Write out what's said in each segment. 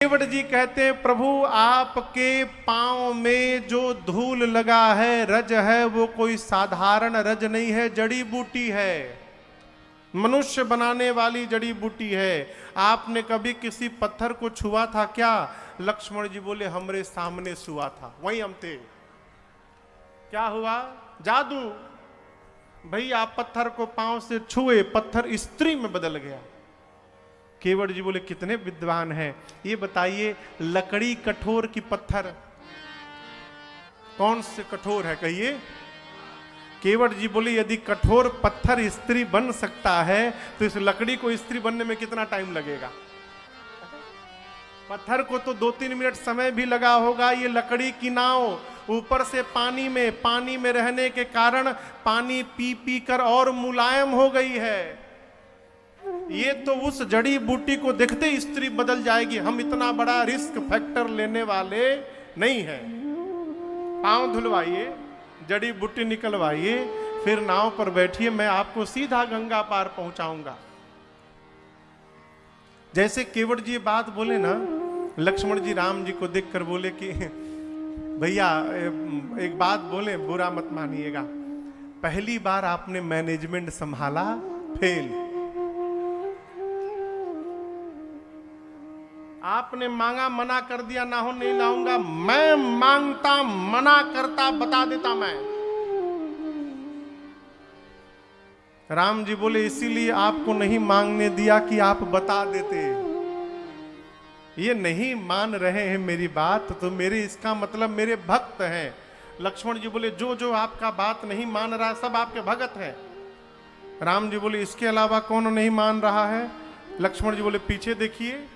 केवट जी कहते हैं प्रभु आपके पांव में जो धूल लगा है, रज है, वो कोई साधारण रज नहीं है, जड़ी बूटी है, मनुष्य बनाने वाली जड़ी बूटी है। आपने कभी किसी पत्थर को छुआ था क्या? लक्ष्मण जी बोले हमरे सामने छुआ था, वहीं हम थे। क्या हुआ? जादू। भाई आप पत्थर को पांव से छुए, पत्थर स्त्री में बदल गया। केवट जी बोले कितने विद्वान हैं, ये बताइए लकड़ी कठोर की पत्थर कौन से कठोर है कहिए? केवट जी बोले यदि कठोर पत्थर स्त्री बन सकता है तो इस लकड़ी को स्त्री बनने में कितना टाइम लगेगा? पत्थर को तो 2-3 मिनट समय भी लगा होगा। ये लकड़ी की नाव ऊपर से पानी में रहने के कारण पानी पी पी कर और मुलायम हो गई है। ये तो उस जड़ी बूटी को देखते स्त्री बदल जाएगी। हम इतना बड़ा रिस्क फैक्टर लेने वाले नहीं हैं। पांव धुलवाइए, जड़ी बूटी निकलवाइए, फिर नाव पर बैठिए, मैं आपको सीधा गंगा पार पहुंचाऊंगा। जैसे केवट जी बात बोले ना, लक्ष्मण जी राम जी को देखकर बोले कि भैया एक बात बोले, बुरा मत मानिएगा, पहली बार आपने मैनेजमेंट संभाला, फेल। आपने मांगा, मना कर दिया, ना हो नहीं लाऊंगा। मैं मांगता, मना करता, बता देता मैं। राम जी बोले इसीलिए आपको नहीं मांगने दिया कि आप बता देते। ये नहीं मान रहे हैं मेरी बात, तो मेरे इसका मतलब मेरे भक्त हैं। लक्ष्मण जी बोले जो जो आपका बात नहीं मान रहा सब आपके भगत हैं। राम जी बोले इसके अलावा कौन नहीं मान रहा है? लक्ष्मण जी बोले पीछे देखिए,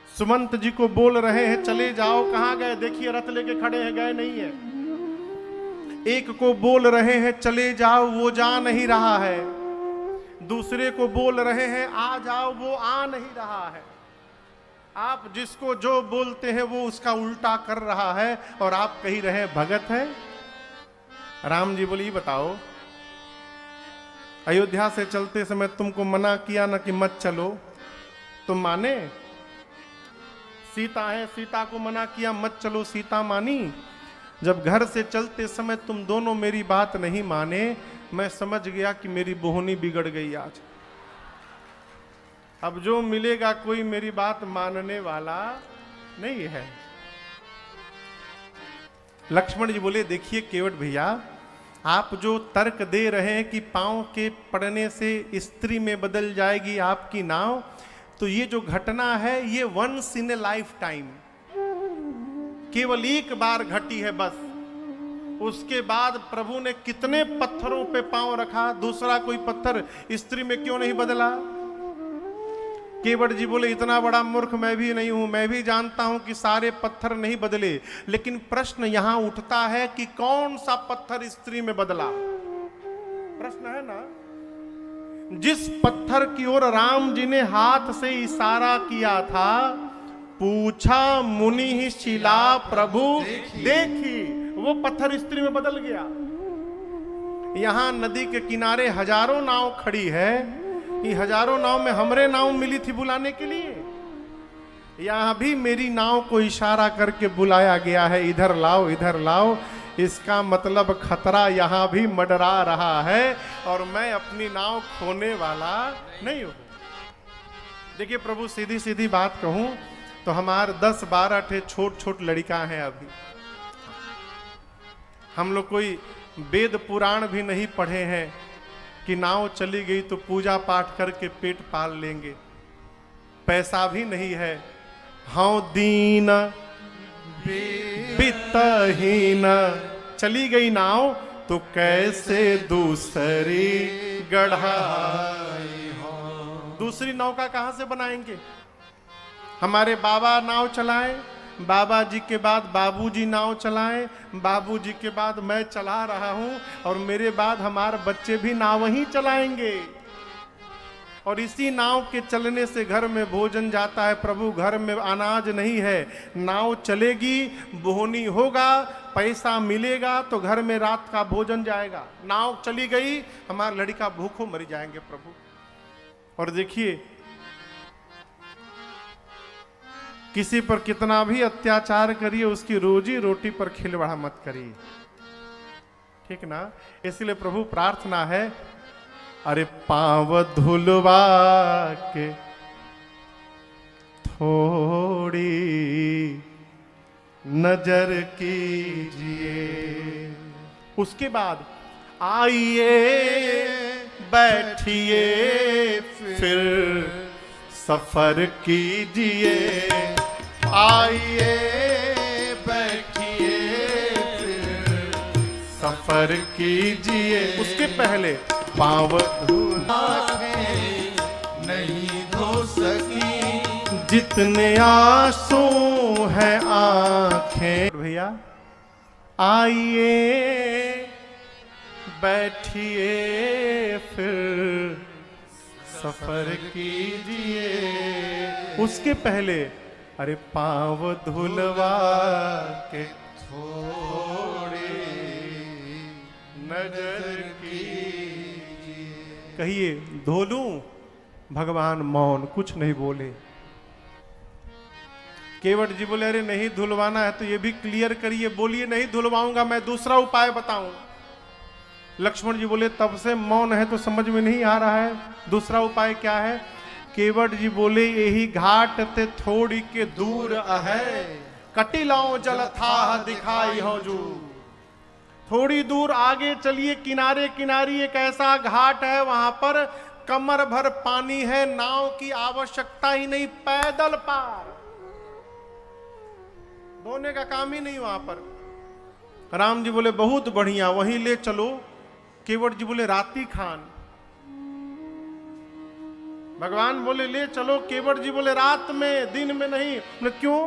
सुमंत जी को बोल रहे हैं चले जाओ, कहां गए? देखिए रथ लेके खड़े हैं, गए नहीं है। एक को बोल रहे हैं चले जाओ, वो जा नहीं रहा है। दूसरे को बोल रहे हैं आ जाओ, वो आ नहीं रहा है। आप जिसको जो बोलते हैं वो उसका उल्टा कर रहा है और आप कही रहे भगत है। राम जी बोली बताओ, अयोध्या से चलते समय तुमको मना किया ना कि मत चलो, तुम माने? सीता है, सीता को मना किया मत चलो, सीता मानी? जब घर से चलते समय तुम दोनों मेरी बात नहीं माने, मैं समझ गया कि मेरी बोहनी बिगड़ गई आज। अब जो मिलेगा कोई मेरी बात मानने वाला नहीं है। लक्ष्मण जी बोले देखिए केवट भैया, आप जो तर्क दे रहे हैं कि पांव के पड़ने से स्त्री में बदल जाएगी आपकी नाव, तो ये जो घटना है ये once in a lifetime, केवल एक बार घटी है बस। उसके बाद प्रभु ने कितने पत्थरों पे पांव रखा, दूसरा कोई पत्थर स्त्री में क्यों नहीं बदला? केवट जी बोले इतना बड़ा मूर्ख मैं भी नहीं हूं, मैं भी जानता हूं कि सारे पत्थर नहीं बदले, लेकिन प्रश्न यहां उठता है कि कौन सा पत्थर स्त्री में बदला? प्रश्न है ना। जिस पत्थर की ओर राम जी ने हाथ से इशारा किया था, पूछा मुनि ही शिला प्रभु देखी, वो पत्थर स्त्री में बदल गया। यहां नदी के किनारे हजारों नाव खड़ी है, ये हजारों नाव में हमरे नाव मिली थी बुलाने के लिए। यहां भी मेरी नाव को इशारा करके बुलाया गया है, इधर लाओ इधर लाओ। इसका मतलब खतरा यहां भी मंडरा रहा है और मैं अपनी नाव खोने वाला नहीं हूं। देखिए प्रभु सीधी सीधी बात कहूं तो हमारे 10-12 ठे छोट छोट लड़का हैं। अभी हम लोग कोई वेद पुराण भी नहीं पढ़े हैं कि नाव चली गई तो पूजा पाठ करके पेट पाल लेंगे। पैसा भी नहीं है, हाँ दीन वित्तहीन, चली गई नाव तो कैसे दूसरी गढ़ाई हो। दूसरी नौका कहां से बनाएंगे? हमारे बाबा नाव चलाएं, बाबा जी के बाद बाबूजी नाव चलाएं, बाबूजी के बाद मैं चला रहा हूं और मेरे बाद हमारे बच्चे भी नाव ही चलाएंगे। और इसी नाव के चलने से घर में भोजन जाता है। प्रभु घर में अनाज नहीं है, नाव चलेगी, बोहनी होगा, पैसा मिलेगा तो घर में रात का भोजन जाएगा। नाव चली गई, हमारा लड़का भूखों मर जाएंगे प्रभु। और देखिए किसी पर कितना भी अत्याचार करिए, उसकी रोजी रोटी पर खिलवाड़ा मत करिए, ठीक ना। इसलिए प्रभु प्रार्थना है, अरे पांव धुलवा के थोड़ी नजर कीजिए। उसके बाद आइए बैठिए फिर सफर कीजिए, आइए बैठिए फिर सफर कीजिए। उसके पहले पांव नहीं धो सकी जितने आंसू हैं आंखें। भैया आइए बैठिए फिर सफर कीजिए। उसके पहले अरे पांव धुलवा के थोड़ी नजर कीजिए। कहिए धो लूं। भगवान मौन, कुछ नहीं बोले। केवट जी बोले अरे नहीं धुलवाना है तो ये भी क्लियर करिए, बोलिए नहीं धुलवाऊंगा, मैं दूसरा उपाय बताऊं। लक्ष्मण जी बोले तब से मौन है तो समझ में नहीं आ रहा है, दूसरा उपाय क्या है। केवट जी बोले यही घाट ते थोड़ी के दूर है, कटिलाओ जल था दिखाई हो जू। थोड़ी दूर आगे चलिए, किनारे किनारे एक ऐसा घाट है, वहां पर कमर भर पानी है, नाव की आवश्यकता ही नहीं, पैदल पार, धोने का काम ही नहीं वहां पर। राम जी बोले बहुत बढ़िया, वहीं ले चलो। केवट जी बोले राती खान। भगवान बोले ले चलो। केवट जी बोले रात में, दिन में नहीं। बोले क्यों?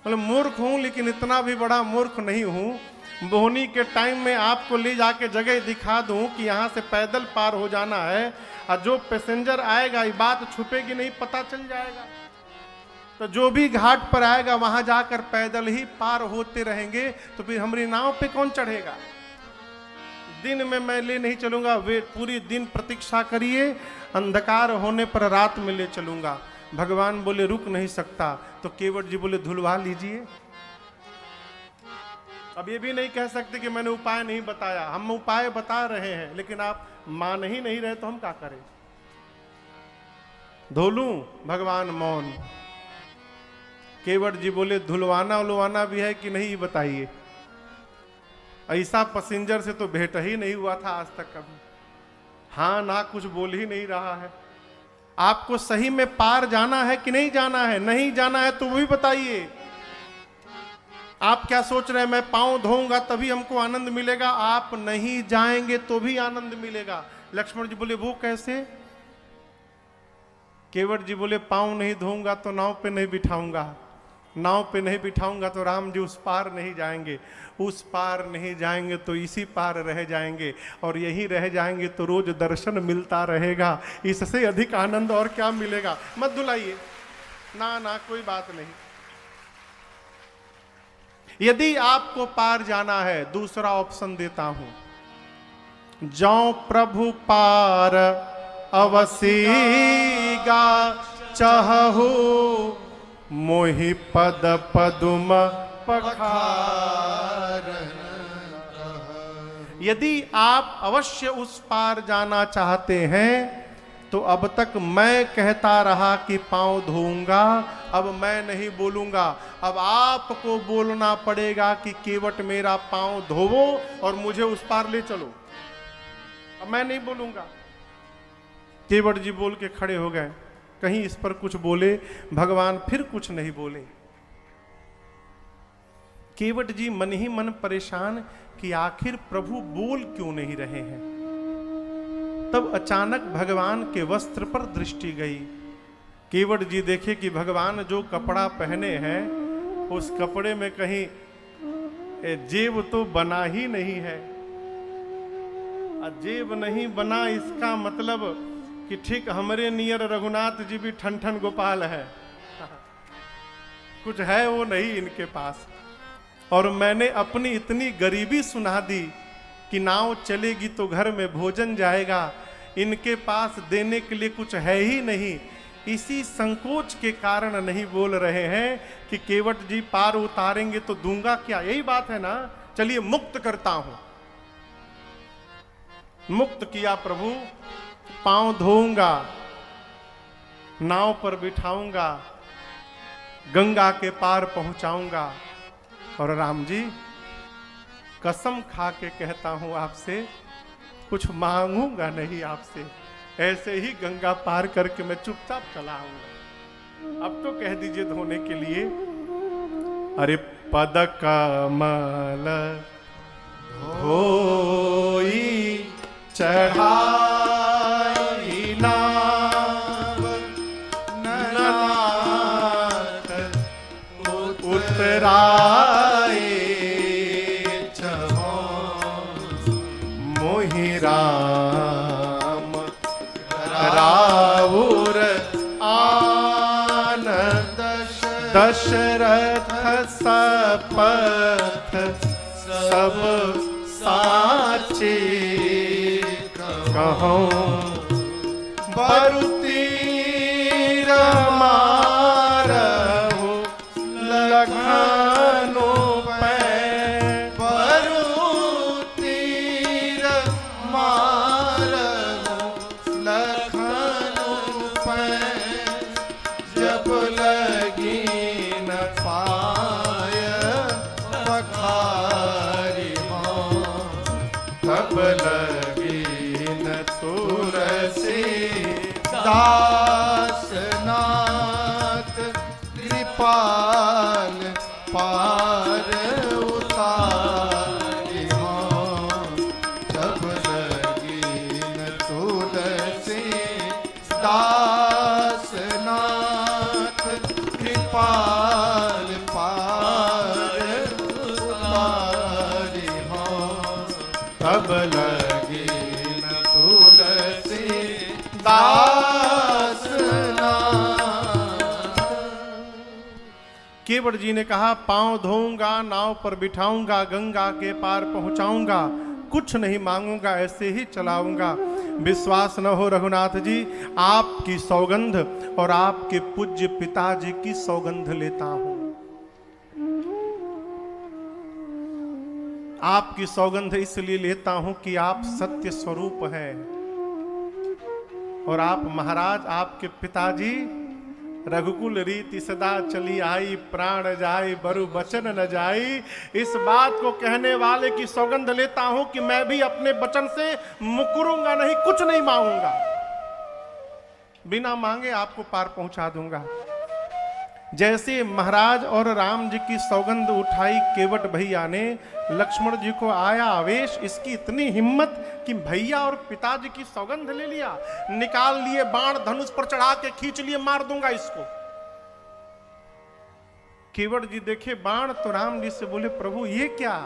बोले मूर्ख हूं, लेकिन इतना भी बड़ा मूर्ख नहीं हूं, बोहनी के टाइम में आपको ले जाके जगह दिखा दूं कि यहां से पैदल पार हो जाना है, और जो पैसेंजर आएगा ये बात छुपेगी नहीं, पता चल जाएगा। तो जो भी घाट पर आएगा वहां जाकर पैदल ही पार होते रहेंगे, तो फिर हमारी नाव पे कौन चढ़ेगा। दिन में मैं ले नहीं चलूंगा, वे पूरी दिन प्रतीक्षा करिए, अंधकार होने पर रात में ले चलूंगा। भगवान बोले रुक नहीं सकता, तो केवट जी बोले धुलवा लीजिए। अब ये भी नहीं कह सकते कि मैंने उपाय नहीं बताया, हम उपाय बता रहे हैं, लेकिन आप मान ही नहीं रहे तो हम क्या करें। धोलूं? भगवान मौन। केवट जी बोले धुलवाना उलवाना भी है कि नहीं बताइए। ऐसा पैसेंजर से तो भेंट ही नहीं हुआ था आज तक कभी, हाँ ना कुछ बोल ही नहीं रहा है। आपको सही में पार जाना है कि नहीं जाना है? नहीं जाना है तो वो भी बताइए। आप क्या सोच रहे हैं मैं पांव धोऊंगा तभी हमको आनंद मिलेगा? आप नहीं जाएंगे तो भी आनंद मिलेगा। लक्ष्मण जी बोले वो कैसे? केवट जी बोले पांव नहीं धोऊंगा तो नाव पे नहीं बिठाऊंगा, नाव पे नहीं बिठाऊंगा तो राम जी उस पार नहीं जाएंगे, उस पार नहीं जाएंगे तो इसी पार रह जाएंगे, और यही रह जाएंगे तो रोज दर्शन मिलता रहेगा। इससे अधिक आनंद और क्या मिलेगा? मत धुलाइए। ना ना कोई बात नहीं। यदि आपको पार जाना है, दूसरा ऑप्शन देता हूं। जाओ प्रभु पार अवसीगा चाहू, मोहि पद पदुम पखार। यदि आप अवश्य उस पार जाना चाहते हैं तो अब तक मैं कहता रहा कि पांव धोऊंगा, अब मैं नहीं बोलूंगा। अब आपको बोलना पड़ेगा कि केवट मेरा पांव धोवो और मुझे उस पार ले चलो। अब मैं नहीं बोलूंगा। केवट जी बोल के खड़े हो गए, कहीं इस पर कुछ बोले। भगवान फिर कुछ नहीं बोले। केवट जी मन ही मन परेशान कि आखिर प्रभु बोल क्यों नहीं रहे हैं। तब अचानक भगवान के वस्त्र पर दृष्टि गई। केवट जी देखे कि भगवान जो कपड़ा पहने हैं उस कपड़े में कहीं जेब तो बना ही नहीं है। जेब नहीं बना इसका मतलब कि ठीक हमारे नियर रघुनाथ जी भी ठन ठन गोपाल है, कुछ है वो नहीं इनके पास। और मैंने अपनी इतनी गरीबी सुना दी कि नाव चलेगी तो घर में भोजन जाएगा, इनके पास देने के लिए कुछ है ही नहीं। इसी संकोच के कारण नहीं बोल रहे हैं कि केवट जी पार उतारेंगे तो दूंगा क्या, यही बात है ना। चलिए मुक्त करता हूं। मुक्त किया प्रभु, पांव धोऊंगा, नाव पर बिठाऊंगा, गंगा के पार पहुंचाऊंगा। और राम जी कसम खा के कहता हूं आपसे, कुछ मांगूंगा नहीं आपसे, ऐसे ही गंगा पार करके मैं चुपचाप चला आऊंगा। अब तो कह दीजिए धोने के लिए। अरे पद कमल धोई चढ़ाई नाव, ननाथ उतराए मोहि राम राउर आन दशरथ सपथ सब साचे कहूँ बरु तीर मारहु लखनऊ पै, बरु तीर मारहु लखनऊ पै, जब लगी न पाय पखारी मां, तब लगी न तुरसी दासनाथ कृपाल पार उतारी मां, जब लगी न तुलसी दासनाथ कृपाल पार उतारी मां, तब लगी न तुलसी दासनाथ। केवट जी ने कहा पांव धोऊंगा, नाव पर बिठाऊंगा, गंगा के पार पहुंचाऊंगा, कुछ नहीं मांगूंगा, ऐसे ही चलाऊंगा। विश्वास न हो रघुनाथ जी, आपकी सौगंध और आपके पूज्य पिताजी की सौगंध लेता हूं। आपकी सौगंध इसलिए लेता हूं कि आप सत्य स्वरूप है, और आप महाराज, आपके पिताजी रघुकुल रीति सदा चली आई, प्राण जाए बरु वचन न जाई। इस बात को कहने वाले की सौगंध लेता हूं कि मैं भी अपने वचन से मुकरूंगा नहीं, कुछ नहीं मांगूंगा, बिना मांगे आपको पार पहुंचा दूंगा। जैसे महाराज और राम जी की सौगंध उठाई केवट भैया ने, लक्ष्मण जी को आया आवेश, इसकी इतनी हिम्मत कि भैया और पिताजी की सौगंध ले लिया, निकाल लिए बाण, धनुष पर चढ़ा के खींच लिए, मार दूंगा इसको। केवट जी देखे बाण तो राम जी से बोले प्रभु ये क्या,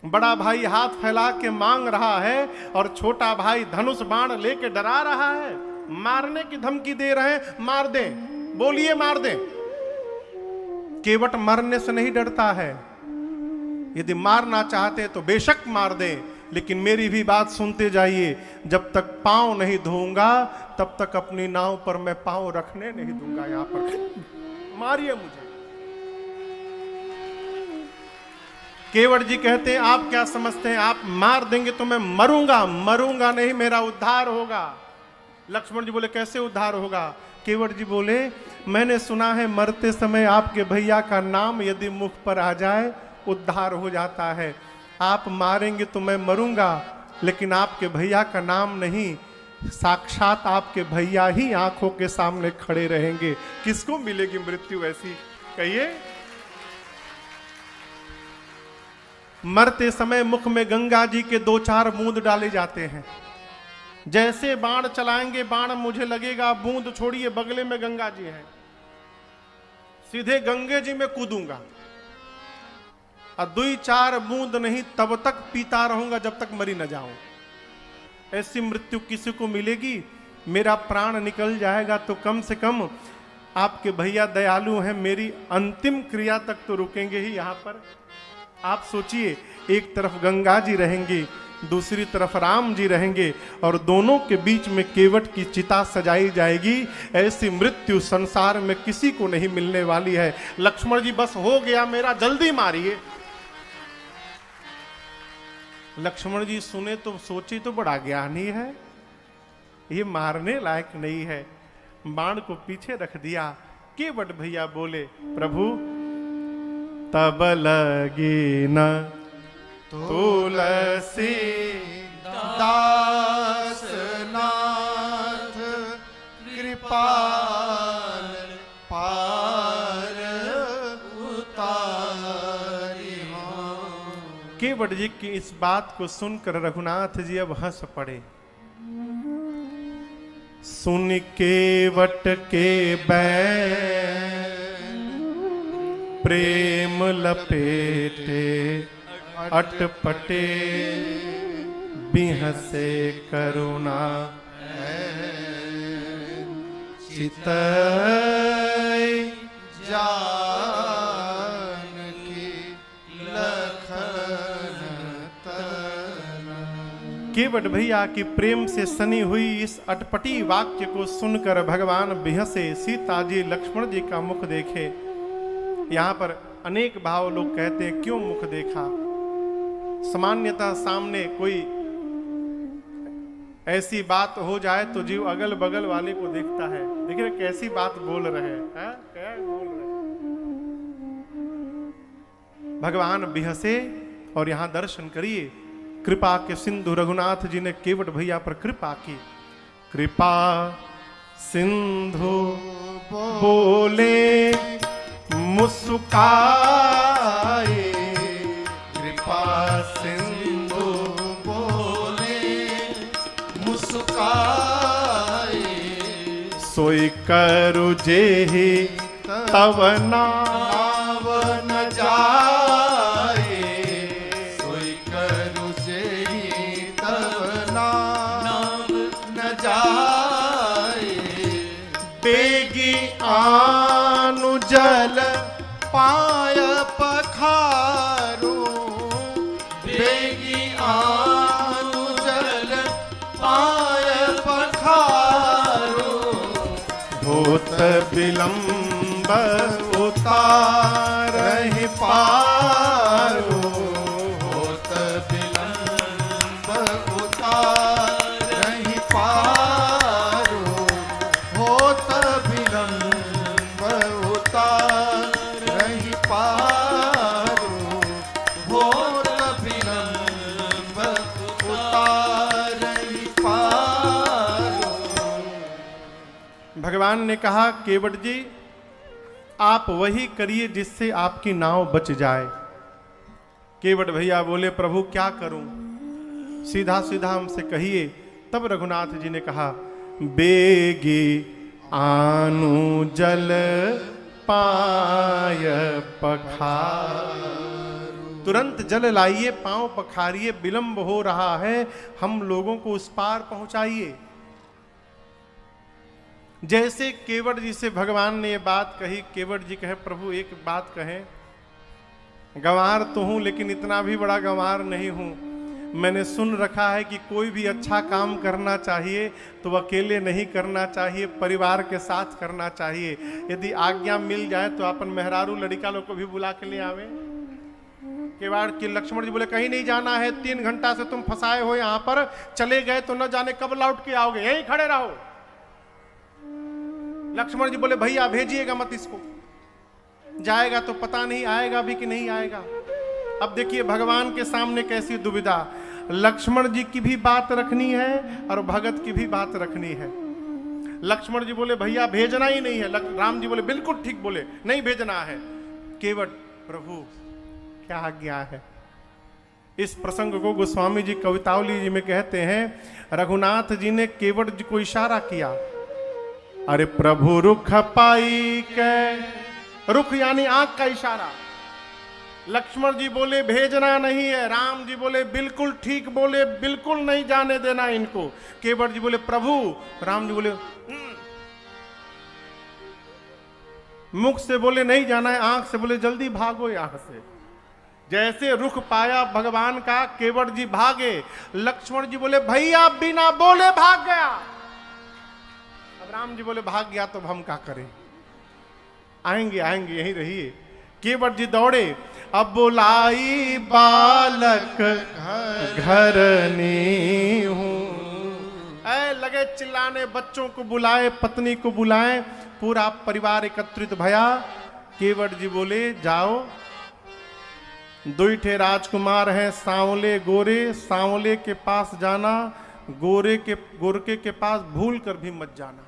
बड़ा भाई हाथ फैला के मांग रहा है और छोटा भाई धनुष बाण लेके डरा रहा है, मारने की धमकी दे रहे हैं, मार दे, बोलिए मार दे। केवट मरने से नहीं डरता है, यदि मारना चाहते तो बेशक मार दे, लेकिन मेरी भी बात सुनते जाइए, जब तक पांव नहीं धोऊंगा तब तक अपनी नाव पर मैं पांव रखने नहीं दूंगा। यहां पर मारिए मुझे। केवट जी कहते हैं आप क्या समझते हैं, आप मार देंगे तो मैं मरूंगा, मरूंगा नहीं, मेरा उद्धार होगा। लक्ष्मण जी बोले कैसे उद्धार होगा? केवट जी बोले मैंने सुना है मरते समय आपके भैया का नाम यदि मुख पर आ जाए उद्धार हो जाता है। आप मारेंगे तो मैं मरूंगा, लेकिन आपके भैया का नाम नहीं, साक्षात आपके भैया ही आंखों के सामने खड़े रहेंगे। किसको मिलेगी मृत्यु ऐसी, कहिए? मरते समय मुख में गंगा जी के 2-4 बूंद डाले जाते हैं। जैसे बाण चलाएंगे, बाण मुझे लगेगा, बूंद छोड़िए, बगले में गंगा जी है, सीधे गंगे जी में कूदूंगा, और 2-4 बूंद नहीं तब तक पीता रहूंगा जब तक मरी न जाऊं। ऐसी मृत्यु किसी को मिलेगी? मेरा प्राण निकल जाएगा तो कम से कम आपके भैया दयालु हैं, मेरी अंतिम क्रिया तक तो रुकेंगे ही यहां पर। आप सोचिए, एक तरफ गंगा जी रहेंगी, दूसरी तरफ राम जी रहेंगे और दोनों के बीच में केवट की चिता सजाई जाएगी। ऐसी मृत्यु संसार में किसी को नहीं मिलने वाली है। लक्ष्मण जी बस हो गया मेरा, जल्दी मारिए। लक्ष्मण जी सुने तो सोचे तो बड़ा ज्ञानी है, ये मारने लायक नहीं है। बाण को पीछे रख दिया। केवट भैया बोले प्रभु तब लगी न तुलसी दास नाथ कृपाल पार उतारी हो। केवट जी की इस बात को सुनकर रघुनाथ जी अब हंस पड़े। सुन केवट के बैन प्रेम लपेटे अटपटे बिहसे करुणा चितय जानकी लखन तना। केवट भैया की प्रेम से सनी हुई इस अटपटी वाक्य को सुनकर भगवान बिहसे। सीता जी लक्ष्मण जी का मुख देखे। यहाँ पर अनेक भाव लोग कहते हैं क्यों मुख देखा। सामान्यतः सामने कोई ऐसी बात हो जाए तो जीव अगल बगल वाले को देखता है, देखिए कैसी बात बोल रहे हैं, क्या बोल रहे हैं। भगवान बिहसे और यहाँ दर्शन करिए। कृपा के सिंधु रघुनाथ जी ने केवट भैया पर कृपा की। कृपा सिंधु बोले मुस्काए, कृपा सिंधु बोले मुस्काए। सोई करु जेहि तव नाव न जाए। सोई करु जेहि तव नाव न जाए। बेगी आनु जल पाय पखारो। बेगी आनु जल पाय पखारो। होत विलंब उतारहि पारो। होत विलंब उतारहि पारो। होत विलंब उतारहि पारो। होत विलंब उतारहि पारो। भगवान ने कहा केवट जी आप वही करिए जिससे आपकी नाव बच जाए। केवट भैया बोले प्रभु क्या करूं, सीधा सीधा हमसे कहिए। तब रघुनाथ जी ने कहा बेगी आनु जल पाय पखार। तुरंत जल लाइए, पांव पखारिए, विलंब हो रहा है, हम लोगों को उस पार पहुंचाइए। जैसे केवट जी से भगवान ने ये बात कही, केवट जी कहे प्रभु एक बात कहें, गंवार तो हूं लेकिन इतना भी बड़ा गंवार नहीं हूं। मैंने सुन रखा है कि कोई भी अच्छा काम करना चाहिए तो अकेले नहीं करना चाहिए, परिवार के साथ करना चाहिए। यदि आज्ञा मिल जाए तो अपन मेहरारू लड़का लोग को भी बुला के ले आवे। केवाड़ के लक्ष्मण जी बोले कहीं नहीं जाना है, 3 घंटा से तुम फंसाए हो यहाँ पर, चले गए तो न जाने कब लौट के आओगे, यहीं खड़े रहो। लक्ष्मण जी बोले भैया भेजिएगा मत इसको, जाएगा तो पता नहीं आएगा भी कि नहीं आएगा। अब देखिए भगवान के सामने कैसी दुविधा, लक्ष्मण जी की भी बात रखनी है और भगत की भी बात रखनी है। लक्ष्मण जी बोले भैया भेजना ही नहीं है, राम जी बोले बिल्कुल ठीक बोले नहीं भेजना है। केवट प्रभु क्या आज्ञा है। इस प्रसंग को गोस्वामी जी कवितावली जी में कहते हैं, रघुनाथ जी ने केवट जी को इशारा किया, अरे प्रभु रुख पाई के, रुख यानी आंख का इशारा। लक्ष्मण जी बोले भेजना नहीं है, राम जी बोले बिल्कुल ठीक बोले, बिल्कुल नहीं जाने देना इनको। केवट जी बोले प्रभु, राम जी बोले मुख से बोले नहीं जाना है, आंख से बोले जल्दी भागो यहां से। जैसे रुख पाया भगवान का केवट जी भागे। लक्ष्मण जी बोले भैया बिना बोले भाग गया। अब राम जी बोले भाग गया तो हम क्या करें, आएंगे आएंगे यहीं रहिए। केवट जी दौड़े, अब बुलाई बालक घर नी हूं। ऐ लगे चिल्लाने, बच्चों को बुलाए, पत्नी को बुलाए, पूरा परिवार एकत्रित भया। केवट जी बोले जाओ, दुई राजकुमार हैं, सांवले गोरे, सांवले के पास जाना, गोरके के पास भूल कर भी मत जाना,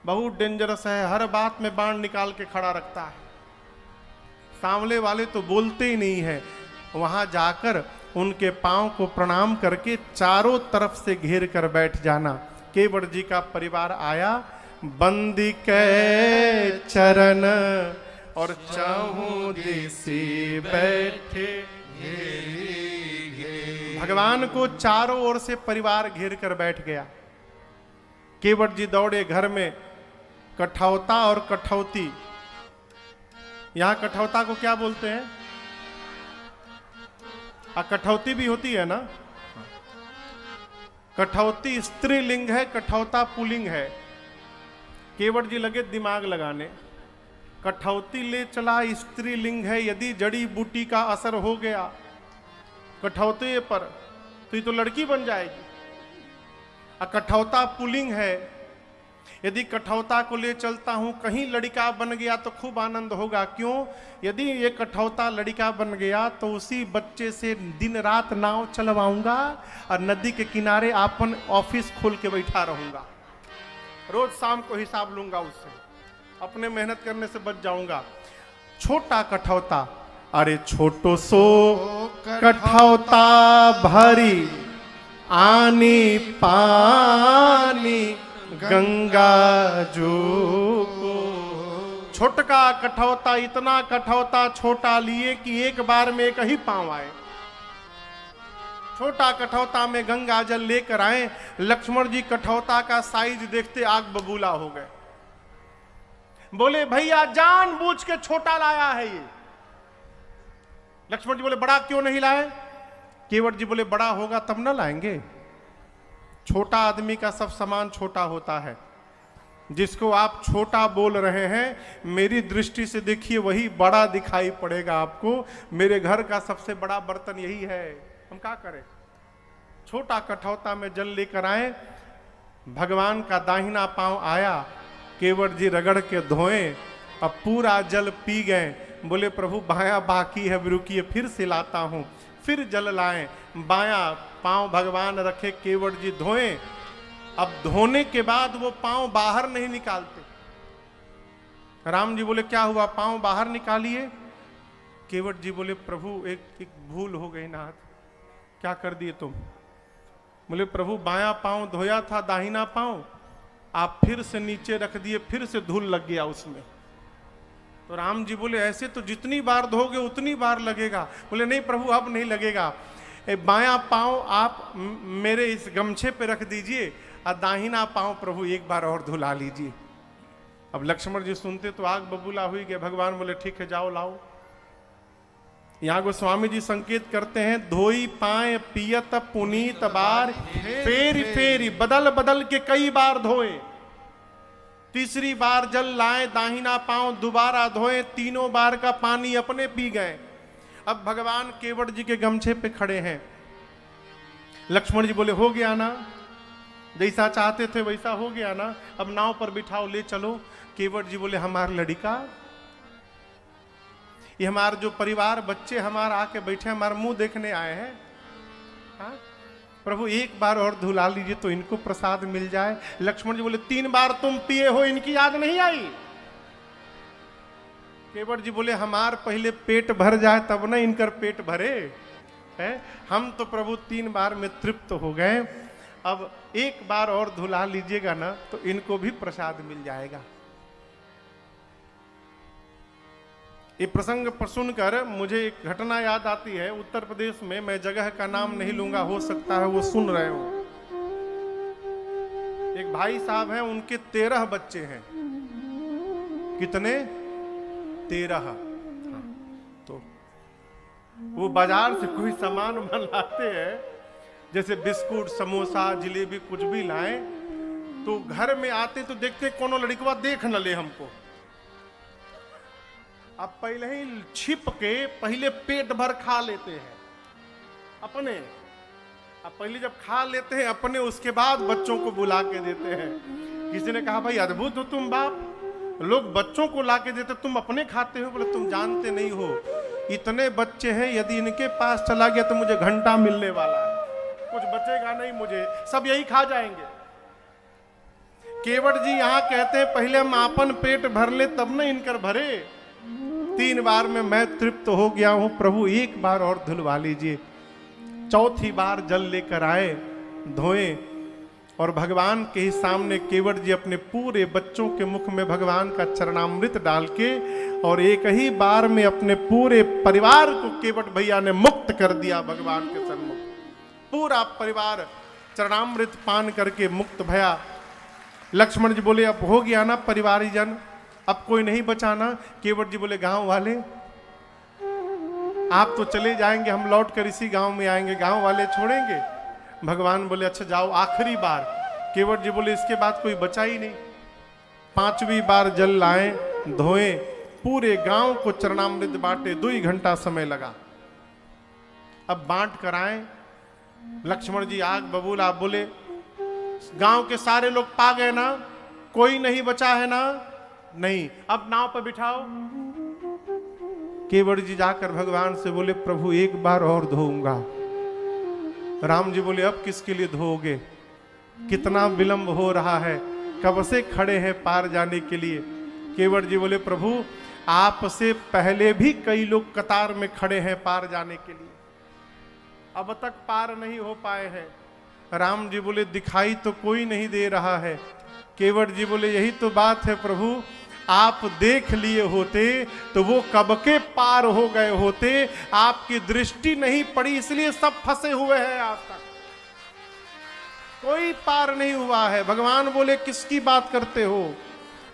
बहुत डेंजरस है, हर बात में बाण निकाल के खड़ा रखता है। सांवले वाले तो बोलते ही नहीं है। वहां जाकर उनके पांव को प्रणाम करके चारों तरफ से घेर कर बैठ जाना। केवट जी का परिवार आया, बंदी के चरण और चाहूं दिसी बैठे। भगवान को चारों ओर से परिवार घेर कर बैठ गया। केवट जी दौड़े घर में। कठौता और कठौती, यहां कठौता को क्या बोलते हैं? कठौती भी होती है ना। कठौती स्त्रीलिंग है, कठौता पुल्लिंग है। केवट जी लगे दिमाग लगाने, कठौती ले चला स्त्रीलिंग है, यदि जड़ी बूटी का असर हो गया कठौते पर तो ये तो लड़की बन जाएगी। कठौता पुल्लिंग है, यदि कठौता को ले चलता हूं कहीं लड़का बन गया तो खूब आनंद होगा। क्यों? यदि ये कठौता लड़का बन गया तो उसी बच्चे से दिन रात नाव चलवाऊंगा और नदी के किनारे अपन ऑफिस खोल के बैठा रहूंगा, रोज शाम को हिसाब लूंगा उससे, अपने मेहनत करने से बच जाऊंगा। छोटा कठौता, अरे छोटो सो कठौता भरी आनी पानी गंगा जू को। छोटका कठौता, इतना कठौता छोटा लिए कि एक बार में एक ही पांव आए। छोटा कठौता में गंगा जल लेकर आए। लक्ष्मण जी कठौता का साइज देखते आग बबूला हो गए। बोले भैया जानबूझ के छोटा लाया है ये। लक्ष्मण जी बोले बड़ा क्यों नहीं लाए? केवट जी बोले बड़ा होगा तब ना लाएंगे। छोटा आदमी का सब सामान छोटा होता है। जिसको आप छोटा बोल रहे हैं, मेरी दृष्टि से देखिए वही बड़ा दिखाई पड़ेगा आपको। मेरे घर का सबसे बड़ा बर्तन यही है, हम क्या करें? छोटा कठौता में जल लेकर आए। भगवान का दाहिना पांव आया, केवट जी रगड़ के धोए, अब पूरा जल पी गए। बोले प्रभु बायां बाकी है, रुकिए फिर से लाता हूं। फिर जल लाए, बायां पांव भगवान रखे, केवट जी धोए। अब धोने के बाद वो पांव बाहर नहीं निकालते। राम जी बोले क्या हुआ, पांव बाहर निकालिए। केवट जी बोले प्रभु एक भूल हो गई नाथ। क्या कर दिए तुम? बोले प्रभु बायां पांव धोया था, दाहिना पांव आप फिर से नीचे रख दिए, फिर से धूल लग गया उसमें। तो राम जी बोले ऐसे तो जितनी बार धोगे उतनी बार लगेगा। बोले नहीं प्रभु अब नहीं लगेगा, बायां पांव आप मेरे इस गमछे पे रख दीजिए और दाहिना पांव प्रभु एक बार और धुला लीजिए। अब लक्ष्मण जी सुनते तो आग बबूला हुई गए। भगवान बोले ठीक है जाओ लाओ। यहाँ गोस्वामी जी संकेत करते हैं, धोई पाए पियत पुनीत बार, फेरी फेरी बदल बदल के कई बार धोए। तीसरी बार जल लाए, दाहिना पांव दोबारा धोए, तीनों बार का पानी अपने पी गए। अब भगवान केवट जी के गमछे पे खड़े हैं। लक्ष्मण जी बोले हो गया ना, जैसा चाहते थे वैसा हो गया ना, अब नाव पर बिठाओ ले चलो। केवट जी बोले हमार लड़का, ये हमारे जो परिवार बच्चे हमारा आके बैठे हमारा मुंह देखने आए हैं। हाँ? प्रभु एक बार और धुला लीजिए तो इनको प्रसाद मिल जाए। लक्ष्मण जी बोले 3 बार तुम पिए हो, इनकी याद नहीं आई? केवट जी बोले हमार पहले पेट भर जाए तब ना इनकर पेट भरे है। हम तो प्रभु 3 बार में तृप्त हो गए, अब एक बार और धुला लीजिएगा ना तो इनको भी प्रसाद मिल जाएगा। ये प्रसंग पर सुनकर मुझे एक घटना याद आती है। उत्तर प्रदेश में, मैं जगह का नाम नहीं लूंगा, हो सकता है वो सुन रहे हो। एक भाई साहब हैं, उनके 13 बच्चे हैं। कितने? 13। तो वो बाजार से कोई सामान लाते हैं, जैसे बिस्कुट, समोसा, जलेबी, कुछ भी लाएं, तो घर में आते तो देखते कोनो लड़कवा देख न ले हमको। अब पहले ही छिप के पहले पेट भर खा लेते हैं अपने। अब पहले जब खा लेते हैं अपने, उसके बाद बच्चों को बुला के देते हैं। किसी ने कहा भाई अद्भुत हो तुम बाप, लोग बच्चों को ला के देते, तुम अपने खाते हो। बोले तुम जानते नहीं हो, इतने बच्चे हैं, यदि इनके पास चला गया तो मुझे घंटा मिलने वाला है, कुछ बचेगा नहीं मुझे, सब यही खा जाएंगे। केवट जी यहाँ कहते हैं पहले हम आपन पेट भर ले तब न इनकर भरे। 3 बार में मैं तृप्त हो गया हूं, प्रभु एक बार और धुलवा लीजिए। चौथी बार जल लेकर आए, धोए, और भगवान के ही सामने केवट जी अपने पूरे बच्चों के मुख में भगवान का चरणामृत डाल के और एक ही बार में अपने पूरे परिवार को केवट भैया ने मुक्त कर दिया भगवान के सन्मुख। पूरा परिवार चरणामृत पान करके मुक्त भया। लक्ष्मण जी बोले अब हो गया ना परिवारीजन, अब कोई नहीं बचाना। केवट जी बोले गांव वाले आप तो चले जाएंगे, हम लौट कर इसी गांव में आएंगे, गांव वाले छोड़ेंगे? भगवान बोले अच्छा जाओ आखिरी बार। केवट जी बोले इसके बाद कोई बचा ही नहीं। 5वीं बार जल लाए, धोए, पूरे गांव को चरणामृत बांटे। 2 घंटा समय लगा। अब बांट कर आए, लक्ष्मण जी आग बबूला, बोले गांव के सारे लोग पा गए ना, कोई नहीं बचा है ना? नहीं। अब नाव पर बिठाओ। केवट जी जाकर भगवान से बोले प्रभु एक बार और धोऊंगा। राम जी बोले अब किसके लिए धोओगे, कितना विलंब हो रहा है, कब से खड़े हैं पार जाने के लिए। केवट जी बोले प्रभु आपसे पहले भी कई लोग कतार में खड़े हैं पार जाने के लिए, अब तक पार नहीं हो पाए हैं। राम जी बोले दिखाई तो कोई नहीं दे रहा है। केवट जी बोले यही तो बात है प्रभु, आप देख लिए होते तो वो कब के पार हो गए होते, आपकी दृष्टि नहीं पड़ी इसलिए सब फंसे हुए हैं, आज तक कोई पार नहीं हुआ है। भगवान बोले किसकी बात करते हो?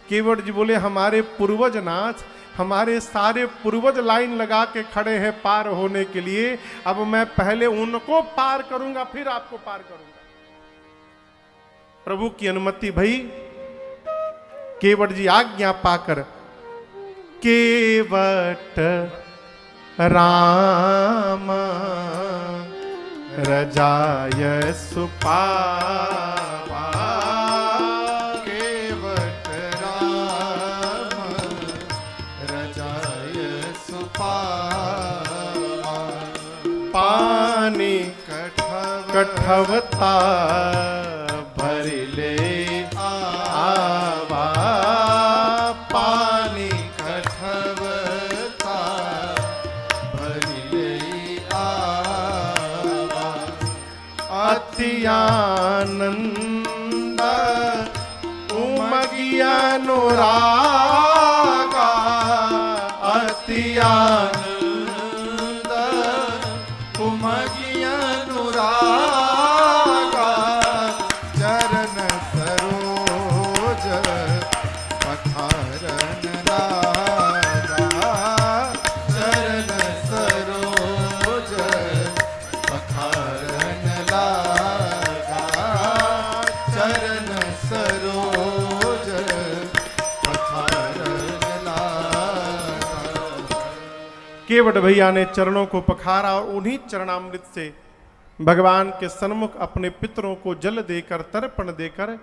केवट जी बोले हमारे पूर्वज नाथ, हमारे सारे पूर्वज लाइन लगा के खड़े हैं पार होने के लिए, अब मैं पहले उनको पार करूंगा फिर आपको पार करूंगा। प्रभु की अनुमति भई। केवट जी आज्ञा पाकर केवट राम रजाय सुपावा, केवट राम रजाय सुपावा, पानी कठवता भरिले आवा, पानी कठवता भरिले आवा, अति आनंद उमगिया अनुरागा, अति आनंद उमगिया अनुरागा, चरण सरोज पखारन लागा, चरण सरोज पखारन लागा, चरण सरोज पखारन लागा। केवट भैया ने चरणों को पखारा और उन्हीं चरणामृत से भगवान के सन्मुख अपने पितरों को जल देकर, तर्पण देकर,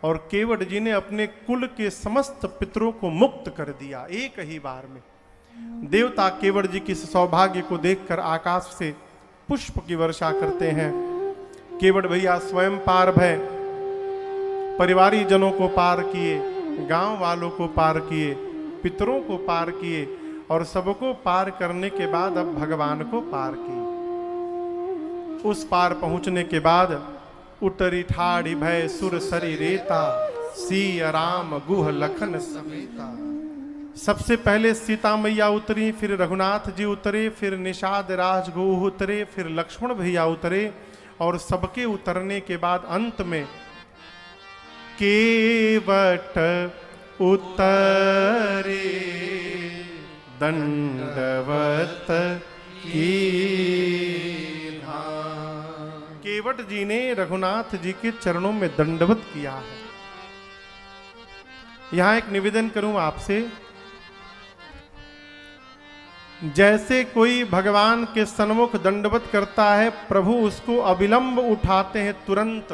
और केवट जी ने अपने कुल के समस्त पितरों को मुक्त कर दिया एक ही बार में। देवता केवट जी की इस सौभाग्य को देखकर आकाश से पुष्प की वर्षा करते हैं। केवट भैया स्वयं पार भय, परिवारी जनों को पार किए, गांव वालों को पार किए, पितरों को पार किए, और सबको पार करने के बाद अब भगवान को पार किए। उस पार पहुंचने के बाद उतरी ठाड़ी भय सुर सरी रेता, सी राम गुह लखन समेता। सबसे पहले सीता मैया उतरी, फिर रघुनाथ जी उतरे, फिर निषाद राज गुह उतरे, फिर लक्ष्मण भैया उतरे, और सबके उतरने के बाद अंत में केवट उतरे दंडवत कीन्हा। केवट जी ने रघुनाथ जी के चरणों में दंडवत किया है। यहां एक निवेदन करूं आपसे, जैसे कोई भगवान के सन्मुख दंडवत करता है, प्रभु उसको अविलंब उठाते हैं तुरंत।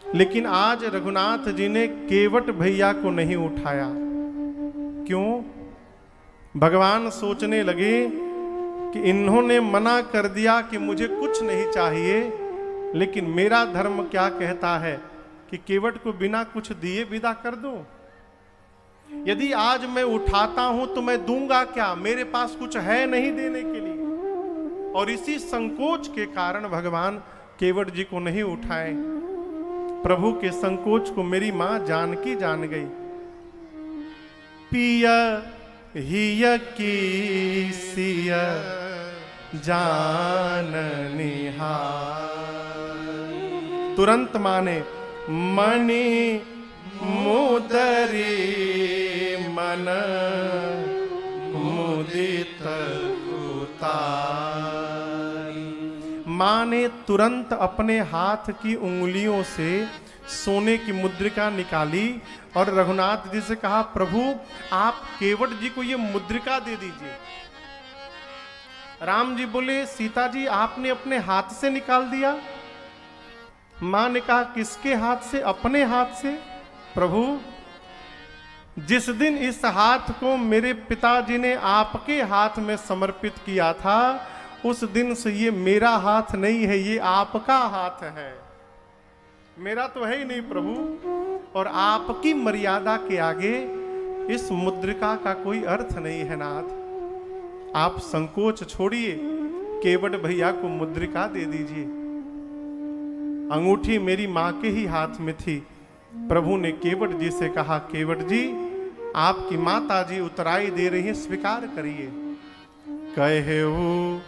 लेकिन आज रघुनाथ जी ने केवट भैया को नहीं उठाया। क्यों? भगवान सोचने लगे कि इन्होंने मना कर दिया कि मुझे कुछ नहीं चाहिए, लेकिन मेरा धर्म क्या कहता है कि केवट को बिना कुछ दिए विदा कर दूं। यदि आज मैं उठाता हूं तो मैं दूंगा क्या? मेरे पास कुछ है नहीं देने के लिए। और इसी संकोच के कारण भगवान केवट जी को नहीं उठाए। प्रभु के संकोच को मेरी मां जानकी जान गई। पिया हिय की सिया जाननिहार। तुरंत माने मणि मुदरी मन मुदित उतारी। मां ने तुरंत अपने हाथ की उंगलियों से सोने की मुद्रिका निकाली और रघुनाथ जी से कहा, प्रभु आप केवट जी को ये मुद्रिका दे दीजिए। राम जी बोले, सीता जी आपने अपने हाथ से निकाल दिया? मां ने कहा, किसके हाथ से? अपने हाथ से। प्रभु जिस दिन इस हाथ को मेरे पिताजी ने आपके हाथ में समर्पित किया था, उस दिन से ये मेरा हाथ नहीं है, ये आपका हाथ है। मेरा तो है ही नहीं प्रभु। और आपकी मर्यादा के आगे इस मुद्रिका का कोई अर्थ नहीं है नाथ। आप संकोच छोड़िए, केवट भैया को मुद्रिका दे दीजिए। अंगूठी मेरी मां के ही हाथ में थी। प्रभु ने केवट जी से कहा, केवट जी आपकी माता जी उतराई दे रही है, स्वीकार करिए। कहे वो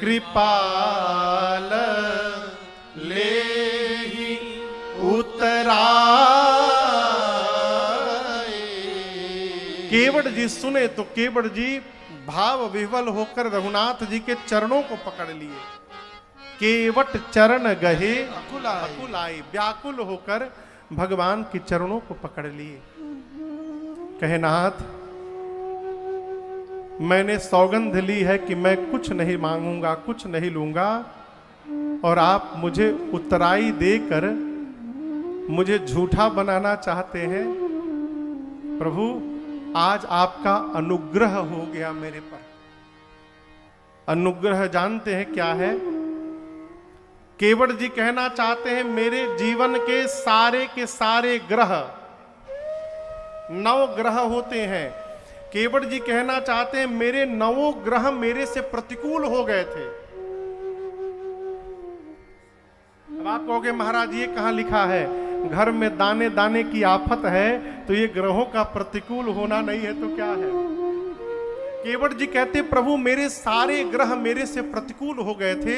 कृपाल ले उतराए। केवट जी सुने तो केवट जी भाव विह्वल होकर रघुनाथ जी के चरणों को पकड़ लिए। केवट चरण गहे अकुलाए, व्याकुल होकर भगवान के चरणों को पकड़ लिए। कहे, नाथ मैंने सौगंध ली है कि मैं कुछ नहीं मांगूंगा, कुछ नहीं लूंगा, और आप मुझे उतराई देकर मुझे झूठा बनाना चाहते हैं। प्रभु आज आपका अनुग्रह हो गया मेरे पर। अनुग्रह जानते हैं क्या है? केवट जी कहना चाहते हैं, मेरे जीवन के सारे ग्रह, 9 ग्रह होते हैं। केवट जी कहना चाहते हैं, मेरे 9 ग्रह मेरे से प्रतिकूल हो गए थे। अब आप कहोगे, महाराज ये कहां लिखा है? घर में दाने दाने की आफत है, तो ये ग्रहों का प्रतिकूल होना नहीं है तो क्या है? केवट जी कहते, प्रभु मेरे सारे ग्रह मेरे से प्रतिकूल हो गए थे,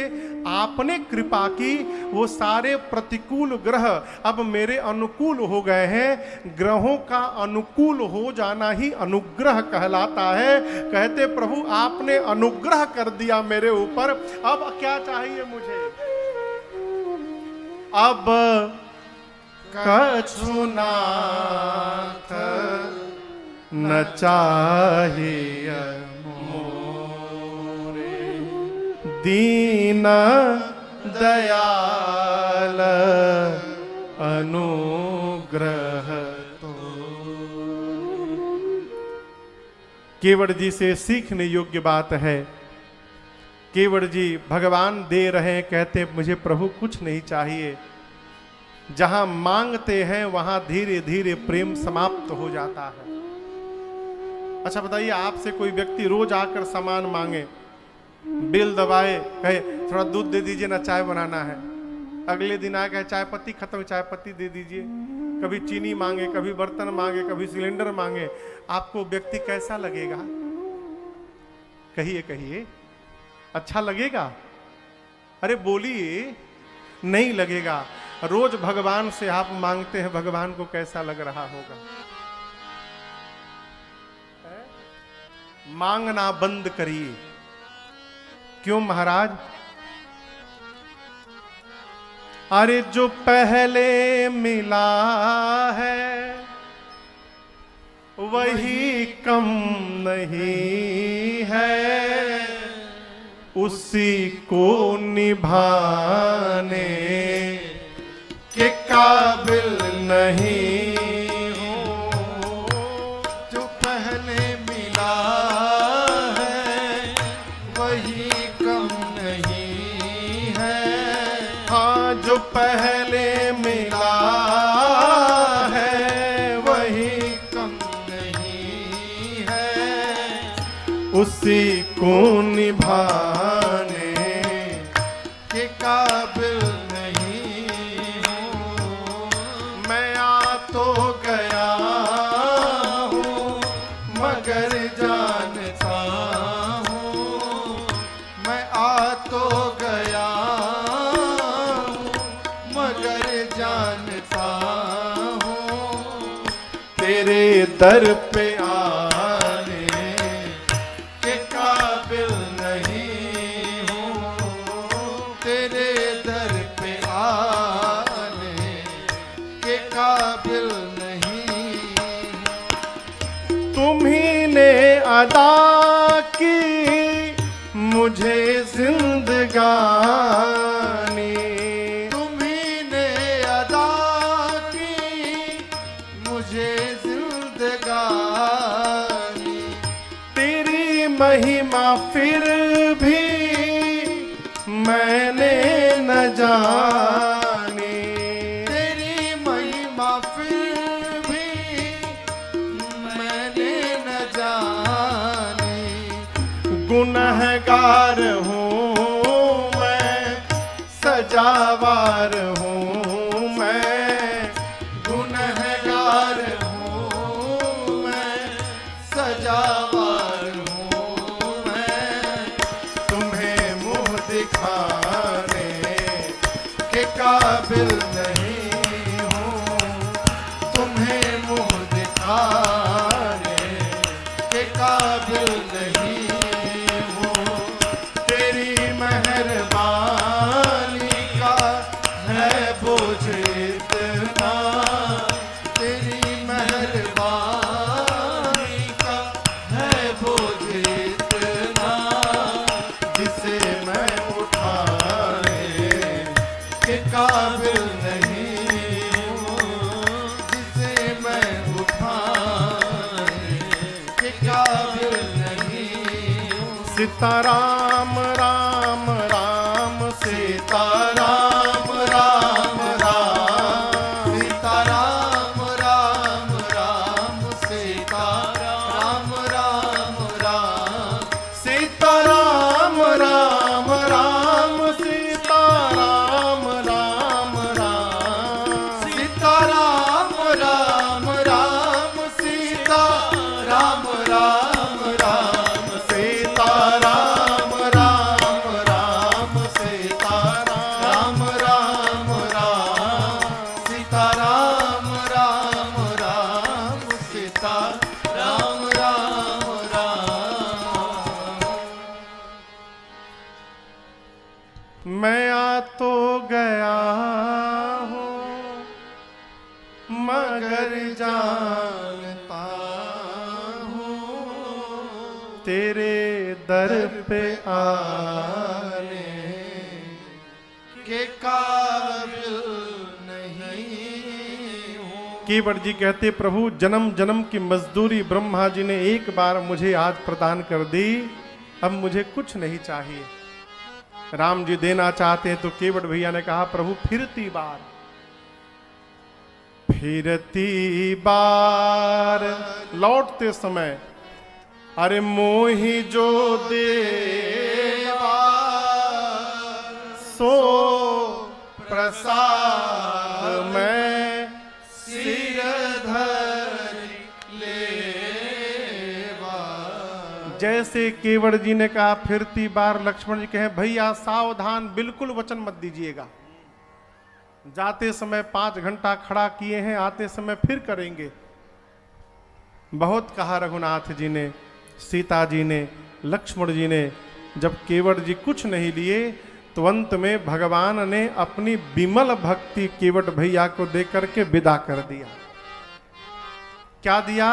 आपने कृपा की, वो सारे प्रतिकूल ग्रह अब मेरे अनुकूल हो गए हैं। ग्रहों का अनुकूल हो जाना ही अनुग्रह कहलाता है। कहते, प्रभु आपने अनुग्रह कर दिया मेरे ऊपर, अब क्या चाहिए मुझे? अब कछुनाथ न चाहिए मोरे, दीन दयाल अनुग्रह तो। केवट जी से सीखने योग्य बात है। केवट जी भगवान दे रहे हैं, कहते मुझे प्रभु कुछ नहीं चाहिए। जहां मांगते हैं वहां धीरे धीरे प्रेम समाप्त हो जाता है। अच्छा बताइए, आपसे कोई व्यक्ति रोज आकर सामान मांगे, बिल दबाए, कहे थोड़ा दूध दे दीजिए ना, चाय बनाना है। अगले दिन आए कहे चाय पत्ती खत्म, चाय पत्ती दे दीजिए। कभी चीनी मांगे, कभी बर्तन मांगे, कभी सिलेंडर मांगे। आपको व्यक्ति कैसा लगेगा? कहिए कहिए, अच्छा लगेगा? अरे बोलिए, नहीं लगेगा। रोज भगवान से आप मांगते हैं, भगवान को कैसा लग रहा होगा? मांगना बंद करिए। क्यों महाराज? अरे जो पहले मिला है वही कम नहीं है, उसी को निभाने के काबिल नहीं हूँ। जो पहले मिला है वही कम नहीं है। हाँ, जो पहले मिला है वही कम नहीं है, उसी को निभाने के काबिल नहीं हूँ। मैं आ तो गया हूँ मगर जानता हूँ, मैं आ तो गया हूँ मगर जानता हूँ, तेरे दर पे आने के काबिल नहीं हूँ। तेरे दर पे आने के काबिल नहीं हूँ। तुम्ही ने अदा की मुझे जिंदगानी, तुम्ही ने अदा की मुझे जिंदगानी, तेरी महिमा फिर भी मैंने न जानी। तेरी महिमा फिर भी मैंने न जानी। गुनहगार हूँ मैं, सजावार हूँ मैं, गुनहगार हूँ मैं, सजावार हूँ मैं, तुम्हें मुँह दिखाने के काबिल नहीं हूँ। तुम्हें मुँह दिखाने के काबिल नहीं हूँ। तेरी मेहरबानी का है बोझ इतना, तेरी मेहरबानी का है बोझ इतना, जिसे मैं उठाने के काबिल नहीं हूँ, जिसे मैं उठाने के काबिल नहीं हूँ। सीताराम राम राम सीताराम राम राम, सीताराम राम राम सीताराम राम राम, सीताराम राम राम सीताराम राम राम, सीताराम राम राम सीताराम राम राम, सीताराम राम राम सीताराम राम राम सीताराम राम राम सीताराम राम राम। मैं आ तो गया हूँ मगर जानता हूँ तेरे दर पे आने के काबिल नहीं हूँ। केवट जी कहते, प्रभु जन्म जन्म की मजदूरी ब्रह्मा जी ने एक बार मुझे आज प्रदान कर दी, अब मुझे कुछ नहीं चाहिए। राम जी देना चाहते हैं तो केवट भैया ने कहा, प्रभु फिरती बार, फिरती बार लौटते समय अरे मोही जो देवा सो प्रसाद मैं सिर धर लेवा। जैसे केवट जी ने कहा फिरती बार, लक्ष्मण जी कहे भैया सावधान, बिल्कुल वचन मत दीजिएगा। जाते समय 5 घंटा खड़ा किए हैं, आते समय फिर करेंगे। बहुत कहा रघुनाथ जी ने, सीता जी ने, लक्ष्मण जी ने जब केवट जी कुछ नहीं लिए तो अंत में भगवान ने अपनी विमल भक्ति केवट भैया को देकर के विदा कर दिया। क्या दिया?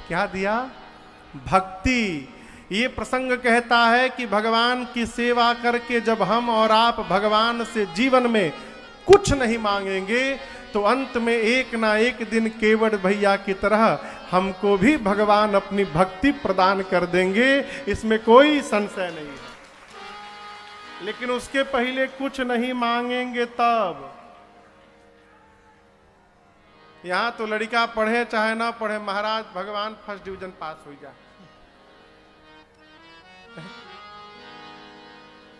क्या दिया? भक्ति। ये प्रसंग कहता है कि भगवान की सेवा करके जब हम और आप भगवान से जीवन में कुछ नहीं मांगेंगे तो अंत में एक ना एक दिन केवट भैया की तरह हमको भी भगवान अपनी भक्ति प्रदान कर देंगे, इसमें कोई संशय नहीं है। लेकिन उसके पहले कुछ नहीं मांगेंगे तब। यहां तो लड़का पढ़े चाहे ना पढ़े, महाराज भगवान फर्स्ट डिवीजन पास हो जाए।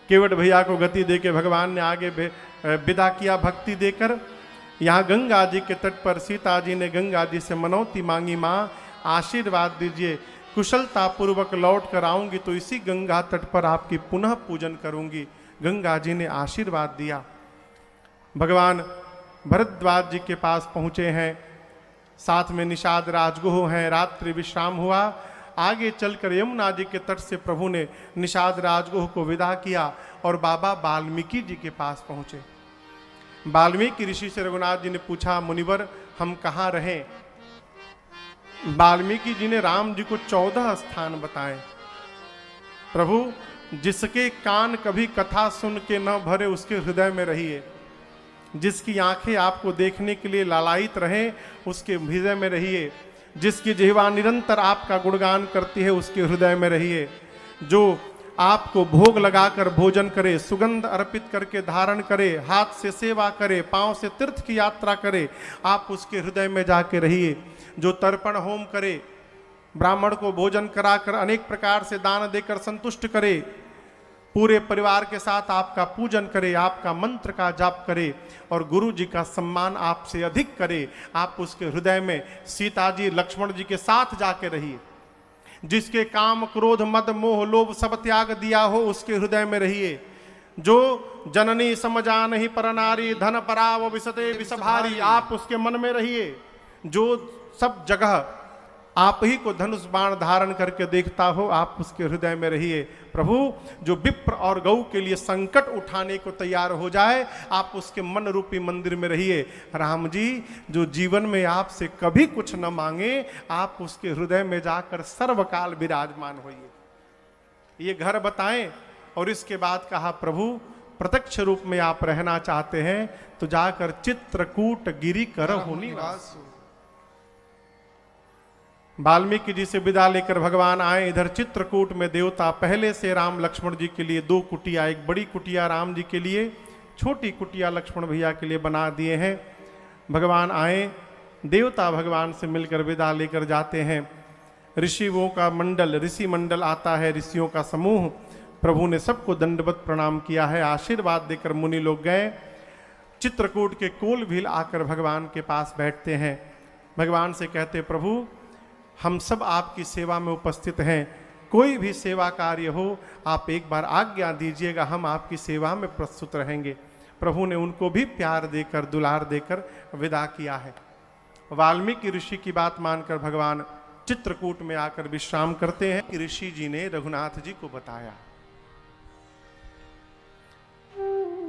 केवट भैया को गति देके भगवान ने आगे विदा किया भक्ति देकर। यहाँ गंगा जी के तट पर सीता जी ने गंगा जी से मनौती मांगी, माँ आशीर्वाद दीजिए, कुशलता पूर्वक लौट कर आऊंगी तो इसी गंगा तट पर आपकी पुनः पूजन करूंगी। गंगा जी ने आशीर्वाद दिया। भगवान भरद्वाज जी के पास पहुंचे हैं, साथ में निषाद राजगुह हैं। रात्रि विश्राम हुआ। आगे चलकर यमुना जी के तट से प्रभु ने निषाद राजगुह को विदा किया और बाबा वाल्मीकि जी के पास पहुंचे। वाल्मीकि ऋषि से रघुनाथ जी ने पूछा, मुनिवर हम कहाँ रहें? वाल्मीकि जी ने राम जी को 14 स्थान बताए। प्रभु जिसके कान कभी कथा सुन के न भरे उसके हृदय में रहिए, जिसकी आंखें आपको देखने के लिए लालायित रहें उसके हृदय में रहिए, जिसकी जिह्वा निरंतर आपका गुणगान करती है उसके हृदय में रहिए, जो आपको भोग लगाकर भोजन करे, सुगंध अर्पित करके धारण करे, हाथ से सेवा करे, पांव से तीर्थ की यात्रा करे, आप उसके हृदय में जाके रहिए, जो तर्पण होम करे, ब्राह्मण को भोजन कराकर अनेक प्रकार से दान देकर संतुष्ट करे, पूरे परिवार के साथ आपका पूजन करे, आपका मंत्र का जाप करे और गुरु जी का सम्मान आपसे अधिक करे, आप उसके हृदय में सीता जी लक्ष्मण जी के साथ जाके रहिए। जिसके काम क्रोध मद मोह लोभ सब त्याग दिया हो उसके हृदय में रहिए। जो जननी समझा नहीं पर नारी धन पराव विसते विषभारी, आप उसके मन में रहिए। जो सब जगह आप ही को धनुष बाण धारण करके देखता हो आप उसके हृदय में रहिए। प्रभु जो विप्र और गौ के लिए संकट उठाने को तैयार हो जाए आप उसके मन रूपी मंदिर में रहिए। राम जी जो जीवन में आपसे कभी कुछ न मांगे आप उसके हृदय में जाकर सर्वकाल विराजमान होइए। ये घर बताएं। और इसके बाद कहा, प्रभु प्रत्यक्ष रूप में आप रहना चाहते हैं तो जाकर चित्रकूट गिरि करहु निवास। वाल्मीकि जी से विदा लेकर भगवान आए। इधर चित्रकूट में देवता पहले से राम लक्ष्मण जी के लिए 2 कुटिया, एक बड़ी कुटिया राम जी के लिए, छोटी कुटिया लक्ष्मण भैया के लिए बना दिए हैं। भगवान आए, देवता भगवान से मिलकर विदा लेकर जाते हैं। ऋषियों का मंडल, ऋषि मंडल आता है, ऋषियों का समूह। प्रभु ने सबको दंडवत प्रणाम किया है, आशीर्वाद देकर मुनि लोग गए। चित्रकूट के कोलभील आकर भगवान के पास बैठते हैं। भगवान से कहते, प्रभु हम सब आपकी सेवा में उपस्थित हैं, कोई भी सेवा कार्य हो आप एक बार आज्ञा दीजिएगा, हम आपकी सेवा में प्रस्तुत रहेंगे। प्रभु ने उनको भी प्यार देकर दुलार देकर विदा किया है। वाल्मीकि ऋषि की बात मानकर भगवान चित्रकूट में आकर विश्राम करते हैं कि ऋषि जी ने रघुनाथ जी को बताया।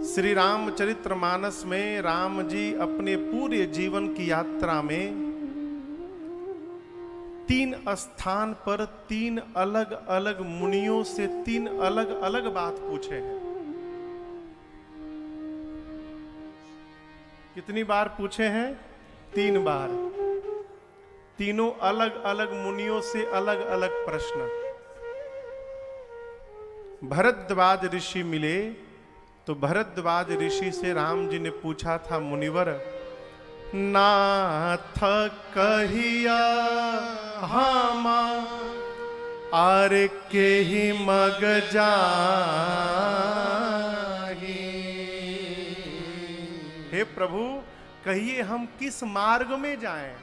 श्री रामचरितमानस में राम जी अपने पूरे जीवन की यात्रा में 3 स्थान पर 3 अलग अलग मुनियों से 3 अलग अलग बात पूछे हैं। कितनी बार पूछे हैं? 3 बार। तीनों अलग अलग मुनियों से अलग अलग प्रश्न। भरद्वाज ऋषि मिले तो भरद्वाज ऋषि से राम जी ने पूछा था, मुनिवर नाथ कहिया हामा आर के ही मग जाही। हे प्रभु कहिए हम किस मार्ग में जाएं?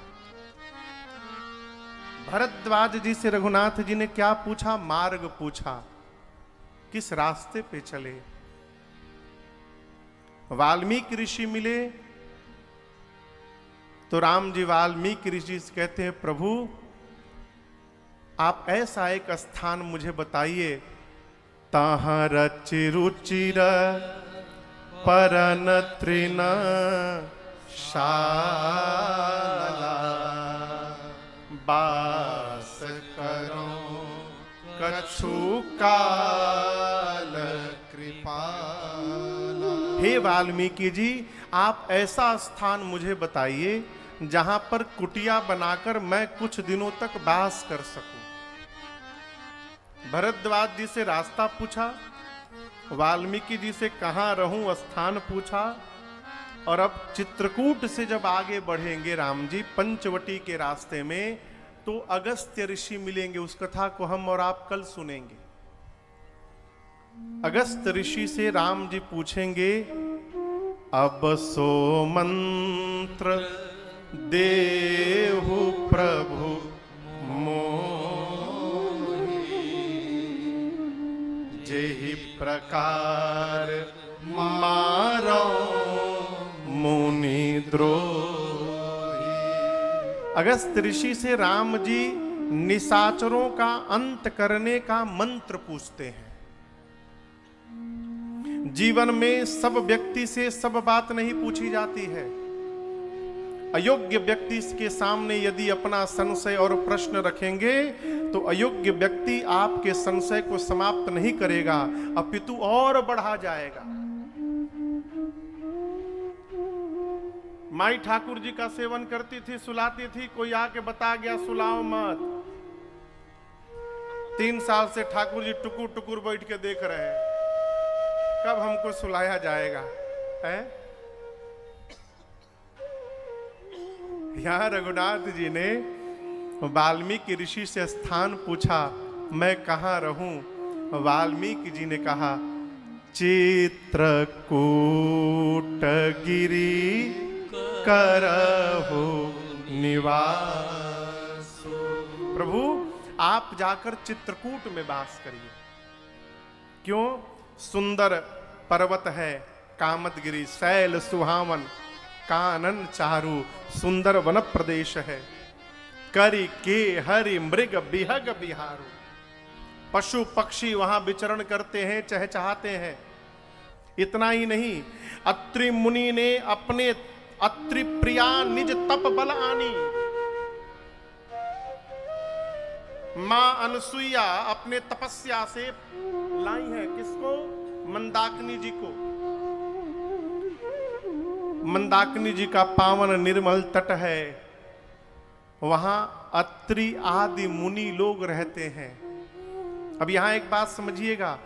भरद्वाज जी से रघुनाथ जी ने क्या पूछा? मार्ग पूछा, किस रास्ते पे चले। वाल्मीकि ऋषि मिले तो राम जी वाल्मीकि ऋषि से कहते हैं, प्रभु आप ऐसा एक स्थान मुझे बताइए, तहाँ रचि रुचिर परन तृण शाला, बास करो कछु काल कृपाला। हे वाल्मीकि जी, आप ऐसा स्थान मुझे बताइए जहां पर कुटिया बनाकर मैं कुछ दिनों तक वास कर सकूं। भरद्वाज जी से रास्ता पूछा, वाल्मीकि जी से कहां रहूं स्थान पूछा, और अब चित्रकूट से जब आगे बढ़ेंगे राम जी पंचवटी के रास्ते में, तो अगस्त्य ऋषि मिलेंगे। उस कथा को हम और आप कल सुनेंगे। अगस्त्य ऋषि से राम जी पूछेंगे, अब सो मंत्र देहु प्रभु मोहि, जेहि प्रकार मारो मुनि द्रोही। अगस्त्य ऋषि से राम जी निशाचरों का अंत करने का मंत्र पूछते हैं। जीवन में सब व्यक्ति से सब बात नहीं पूछी जाती है। अयोग्य व्यक्ति के सामने यदि अपना संशय और प्रश्न रखेंगे तो अयोग्य व्यक्ति आपके संशय को समाप्त नहीं करेगा, अपितु और बढ़ा जाएगा। माई ठाकुर जी का सेवन करती थी, सुलाती थी, कोई आके बता गया सुलाओ मत। 3 साल से ठाकुर जी टुकुर टुकुर बैठ के देख रहे हैं, कब हमको सुलाया जाएगा है? यहां रघुनाथ जी ने वाल्मीकि ऋषि से स्थान पूछा, मैं कहां रहूं? वाल्मीकि जी ने कहा, चित्रकूट गिरी करहु निवास। प्रभु आप जाकर चित्रकूट में वास करिए। क्यों? सुंदर पर्वत है कामदगिरी, शैल सुहावन, कानन चारु, सुंदर वन प्रदेश है। करि के हरि मृग बिहग बिहारू, पशु पक्षी वहां विचरण करते हैं, चहचहाते हैं। इतना ही नहीं, अत्रि मुनि ने अपने अत्रि प्रिया निज तप बल आनी, मां अनसुईया अपने तपस्या से लाई है। किसको? मंदाकिनी जी को। मंदाकिनी जी का पावन निर्मल तट है, वहां अत्रि आदि मुनि लोग रहते हैं। अब यहां एक बात समझिएगा,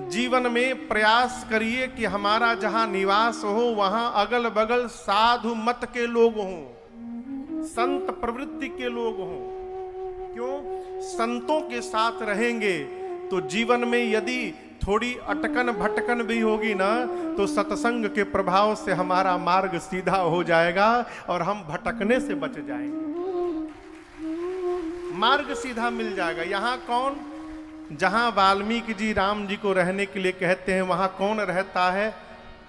जीवन में प्रयास करिए कि हमारा जहां निवास हो वहां अगल बगल साधु मत के लोग हों, संत प्रवृत्ति के लोग हों। क्यों? संतों के साथ रहेंगे तो जीवन में यदि थोड़ी अटकन भटकन भी होगी ना, तो सत्संग के प्रभाव से हमारा मार्ग सीधा हो जाएगा और हम भटकने से बच जाएंगे, मार्ग सीधा मिल जाएगा। यहां कौन? जहां वाल्मीकि जी राम जी को रहने के लिए कहते हैं, वहां कौन रहता है?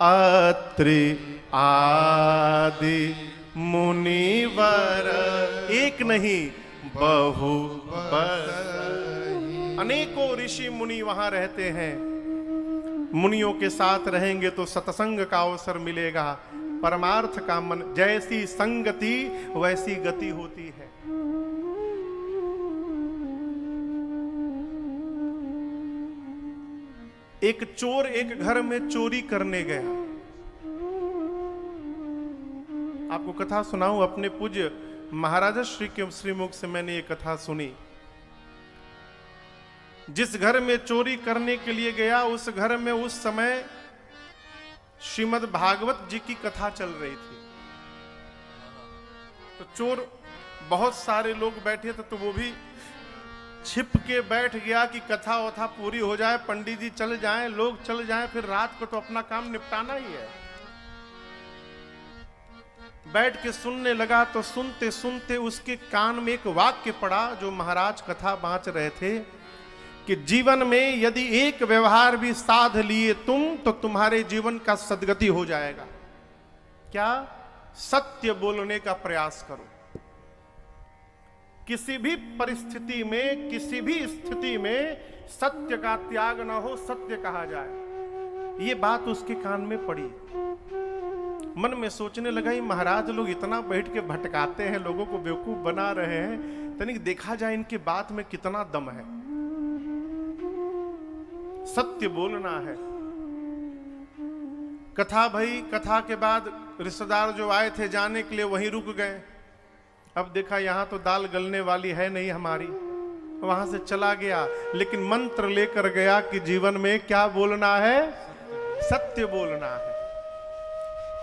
अत्रि आदि मुनिवर, एक नहीं बहु अनेकों ऋषि मुनि वहां रहते हैं। मुनियों के साथ रहेंगे तो सत्संग का अवसर मिलेगा, परमार्थ का मन, जैसी संगति वैसी गति होती है। एक चोर एक घर में चोरी करने गया। आपको कथा सुनाऊं, अपने पूज्य महाराजा श्री के श्रीमुख से मैंने ये कथा सुनी। जिस घर में चोरी करने के लिए गया, उस घर में उस समय श्रीमद् भागवत जी की कथा चल रही थी। तो चोर, बहुत सारे लोग बैठे थे, तो वो भी छिप के बैठ गया कि कथा वथा पूरी हो जाए, पंडित जी चल जाएं, लोग चल जाएं, फिर रात को तो अपना काम निपटाना ही है। बैठ के सुनने लगा तो सुनते सुनते उसके कान में एक वाक्य पड़ा जो महाराज कथा बांच रहे थे कि जीवन में यदि एक व्यवहार भी साध लिए तुम, तो तुम्हारे जीवन का सद्गति हो जाएगा। क्या? सत्य बोलने का प्रयास करो। किसी भी परिस्थिति में, किसी भी स्थिति में सत्य का त्याग ना हो, सत्य कहा जाए। ये बात उसके कान में पड़ी। मन में सोचने लगा, ये महाराज लोग इतना बैठ के भटकाते हैं, लोगों को बेवकूफ बना रहे हैं, तनिक देखा जाए इनकी बात में कितना दम है। सत्य बोलना है। कथा भई, कथा के बाद रिश्तेदार जो आए थे जाने के लिए वहीं रुक गए। अब देखा यहां तो दाल गलने वाली है नहीं हमारी, वहां से चला गया, लेकिन मंत्र लेकर गया कि जीवन में क्या बोलना है, सत्य बोलना है।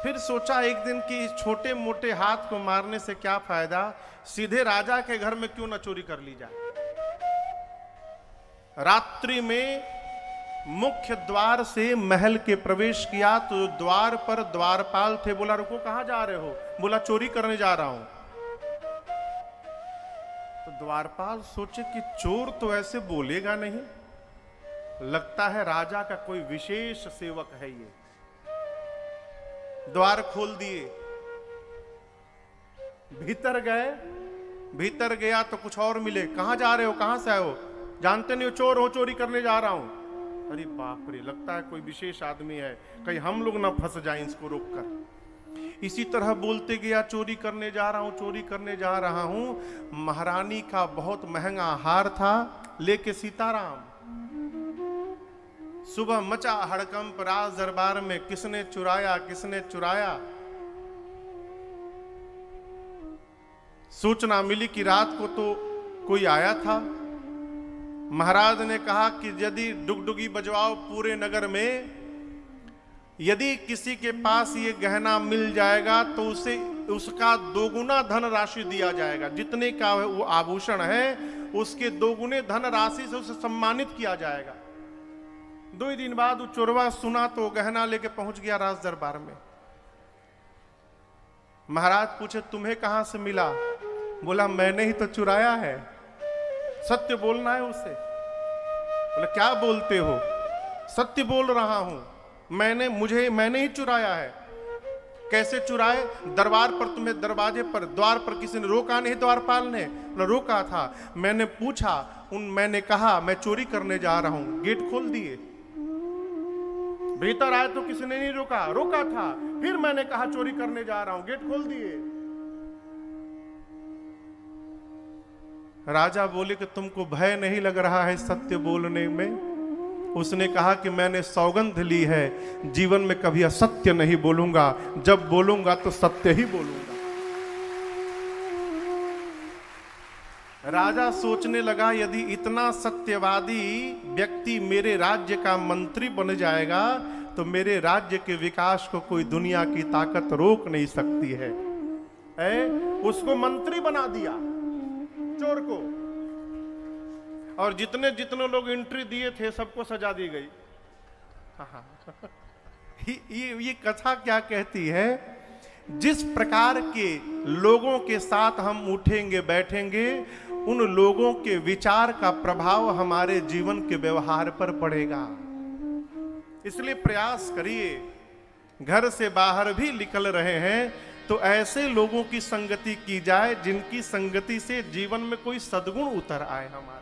फिर सोचा एक दिन कि छोटे मोटे हाथ को मारने से क्या फायदा, सीधे राजा के घर में क्यों ना चोरी कर ली जाए। रात्रि में मुख्य द्वार से महल के प्रवेश किया तो द्वार पर द्वारपाल थे। बोला रुको, कहां जा रहे हो? बोला चोरी करने जा रहा हूं। तो द्वारपाल सोचे कि चोर तो ऐसे बोलेगा नहीं, लगता है राजा का कोई विशेष सेवक है ये। द्वार खोल दिए, भीतर गए। भीतर गया तो कुछ और मिले। कहां जा रहे हो, कहां से आए हो? जानते नहीं हो, चोर हो, चोरी करने जा रहा हूं। अरे बाप रे, लगता है कोई विशेष आदमी है, कहीं हम लोग ना फंस जाएं इसको रोककर। इसी तरह बोलते गया, चोरी करने जा रहा हूं, चोरी करने जा रहा हूं। महारानी का बहुत महंगा हार था, लेके सीताराम। सुबह मचा हड़कंप राज दरबार में, किसने चुराया, किसने चुराया। सूचना मिली कि रात को तो कोई आया था। महाराज ने कहा कि यदि डुगडुगी बजवाओ पूरे नगर में, यदि किसी के पास ये गहना मिल जाएगा तो उसे उसका दोगुना धन राशि दिया जाएगा। जितने का वो आभूषण है उसके दोगुने धन राशि से उसे सम्मानित किया जाएगा। 2 दिन बाद वो चोरवा सुना तो गहना लेके पहुंच गया राज दरबार में। महाराज पूछे तुम्हें कहां से मिला? बोला मैंने ही तो चुराया है। सत्य बोलना है उसे। बोला क्या बोलते हो? सत्य बोल रहा हूं, मैंने ही चुराया है। कैसे चुराए? दरबार पर तुम्हें दरवाजे पर द्वार पर किसी ने रोका नहीं? द्वारपाल ने रोका था। मैंने पूछा, मैंने कहा मैं चोरी करने जा रहा हूं, गेट खोल दिए। भीतर आए तो किसी ने नहीं रोका, रोका था। फिर मैंने कहा चोरी करने जा रहा हूं, गेट खोल दिए। राजा बोले कि तुमको भय नहीं लग रहा है सत्य बोलने में? उसने कहा कि मैंने सौगंध ली है, जीवन में कभी असत्य नहीं बोलूंगा, जब बोलूंगा तो सत्य ही बोलूंगा। राजा सोचने लगा यदि इतना सत्यवादी व्यक्ति मेरे राज्य का मंत्री बन जाएगा तो मेरे राज्य के विकास को कोई दुनिया की ताकत रोक नहीं सकती है। उसको मंत्री बना दिया, चोर को, और जितने लोग एंट्री दिए थे सबको सजा दी गई। ये कथा क्या कहती है? जिस प्रकार के लोगों के साथ हम उठेंगे बैठेंगे, उन लोगों के विचार का प्रभाव हमारे जीवन के व्यवहार पर पड़ेगा। इसलिए प्रयास करिए, घर से बाहर भी निकल रहे हैं तो ऐसे लोगों की संगति की जाए जिनकी संगति से जीवन में कोई सद्गुण उतर आए हमारे।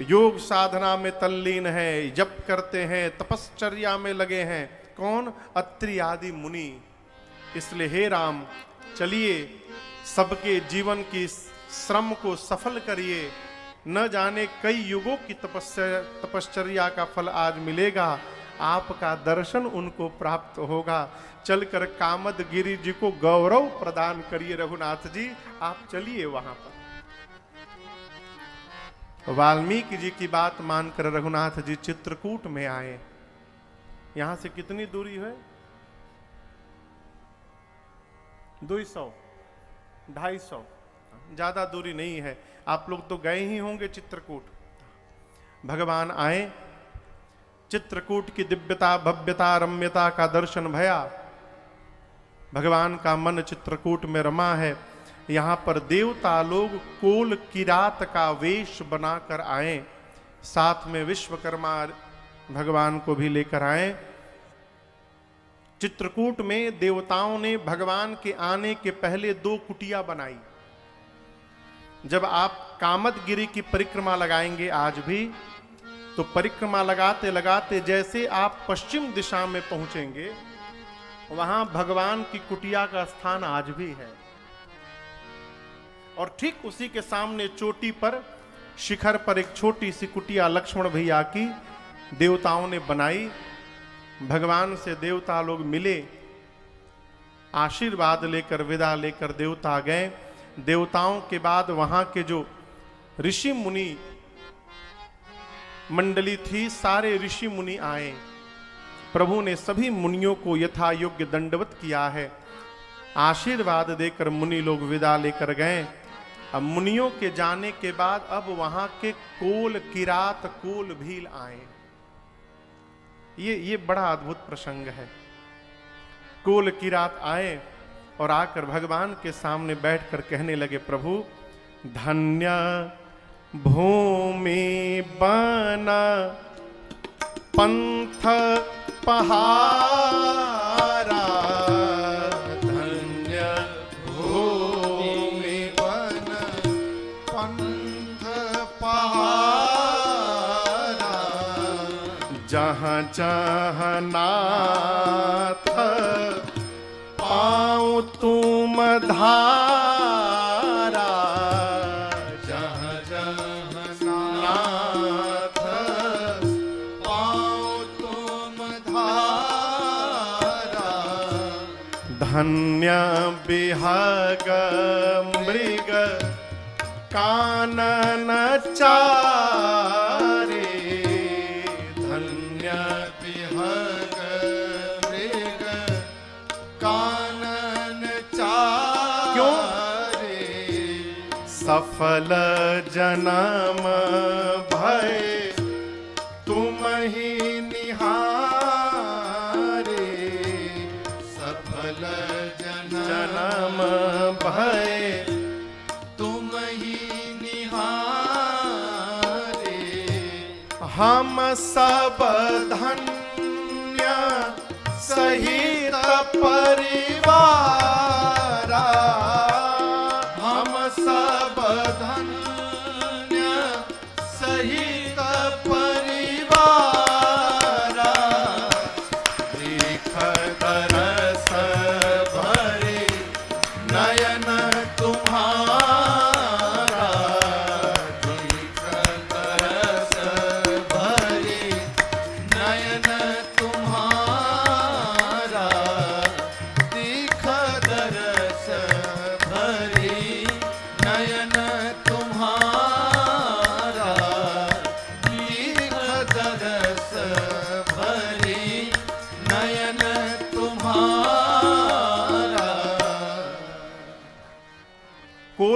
योग साधना में तल्लीन है, जप करते हैं, तपश्चर्या में लगे हैं। कौन? अत्रि आदि मुनि। इसलिए हे राम, चलिए सबके जीवन की श्रम को सफल करिए। न जाने कई युगों की तपश्चर्या का फल आज मिलेगा। आपका दर्शन उनको प्राप्त होगा। चलकर कामदगिरि जी को गौरव प्रदान करिए। रघुनाथ जी आप चलिए वहां पर। वाल्मीकि जी की बात मानकर रघुनाथ जी चित्रकूट में आए। यहां से कितनी दूरी है? 200, 250, ज्यादा दूरी नहीं है। आप लोग तो गए ही होंगे चित्रकूट। भगवान आए, चित्रकूट की दिव्यता, भव्यता, रम्यता का दर्शन भया। भगवान का मन चित्रकूट में रमा है। यहां पर देवता लोग कोल किरात का वेश बनाकर आए, साथ में विश्वकर्मा भगवान को भी लेकर आए। चित्रकूट में देवताओं ने भगवान के आने के पहले 2 कुटिया बनाई। जब आप कामदगिरी की परिक्रमा लगाएंगे आज भी, तो परिक्रमा लगाते लगाते जैसे आप पश्चिम दिशा में पहुंचेंगे, वहां भगवान की कुटिया का स्थान आज भी है। और ठीक उसी के सामने चोटी पर, शिखर पर एक छोटी सी कुटिया लक्ष्मण भैया की देवताओं ने बनाई। भगवान से देवता लोग मिले, आशीर्वाद लेकर विदा लेकर देवता गए। देवताओं के बाद वहां के जो ऋषि मुनि मंडली थी, सारे ऋषि मुनि आए। प्रभु ने सभी मुनियों को यथा योग्य दंडवत किया है। आशीर्वाद देकर मुनि लोग विदा लेकर गए। अब मुनियों के जाने के बाद अब वहां के कोल किरात कोल भील आए। ये बड़ा अद्भुत प्रसंग है। कोल किरात आए और आकर भगवान के सामने बैठकर कहने लगे, प्रभु धन्य भूमि बना पंथ पहारा, धन्य भूमि बन पंथ पहारा, जहाँ जहाँ नाथ पाऊँ तुम धारा, जहाँ जहाँ नाथ पाऊँ तुम धारा, धन्य बिहग मृग कानन चारे, धन्य बिहग मृग कानन चारे, सफल जन्म भय तुम ही निहारे, सफल जन्म भय तुम ही निहारे, हम सब धन्य सहित परिवारा, हम सब धन्य सहित परिवारा, देख तरस भरे नयन तुम्हारा, देख तरस भरे नयन तुम्हारा, देख तरस भरे नयन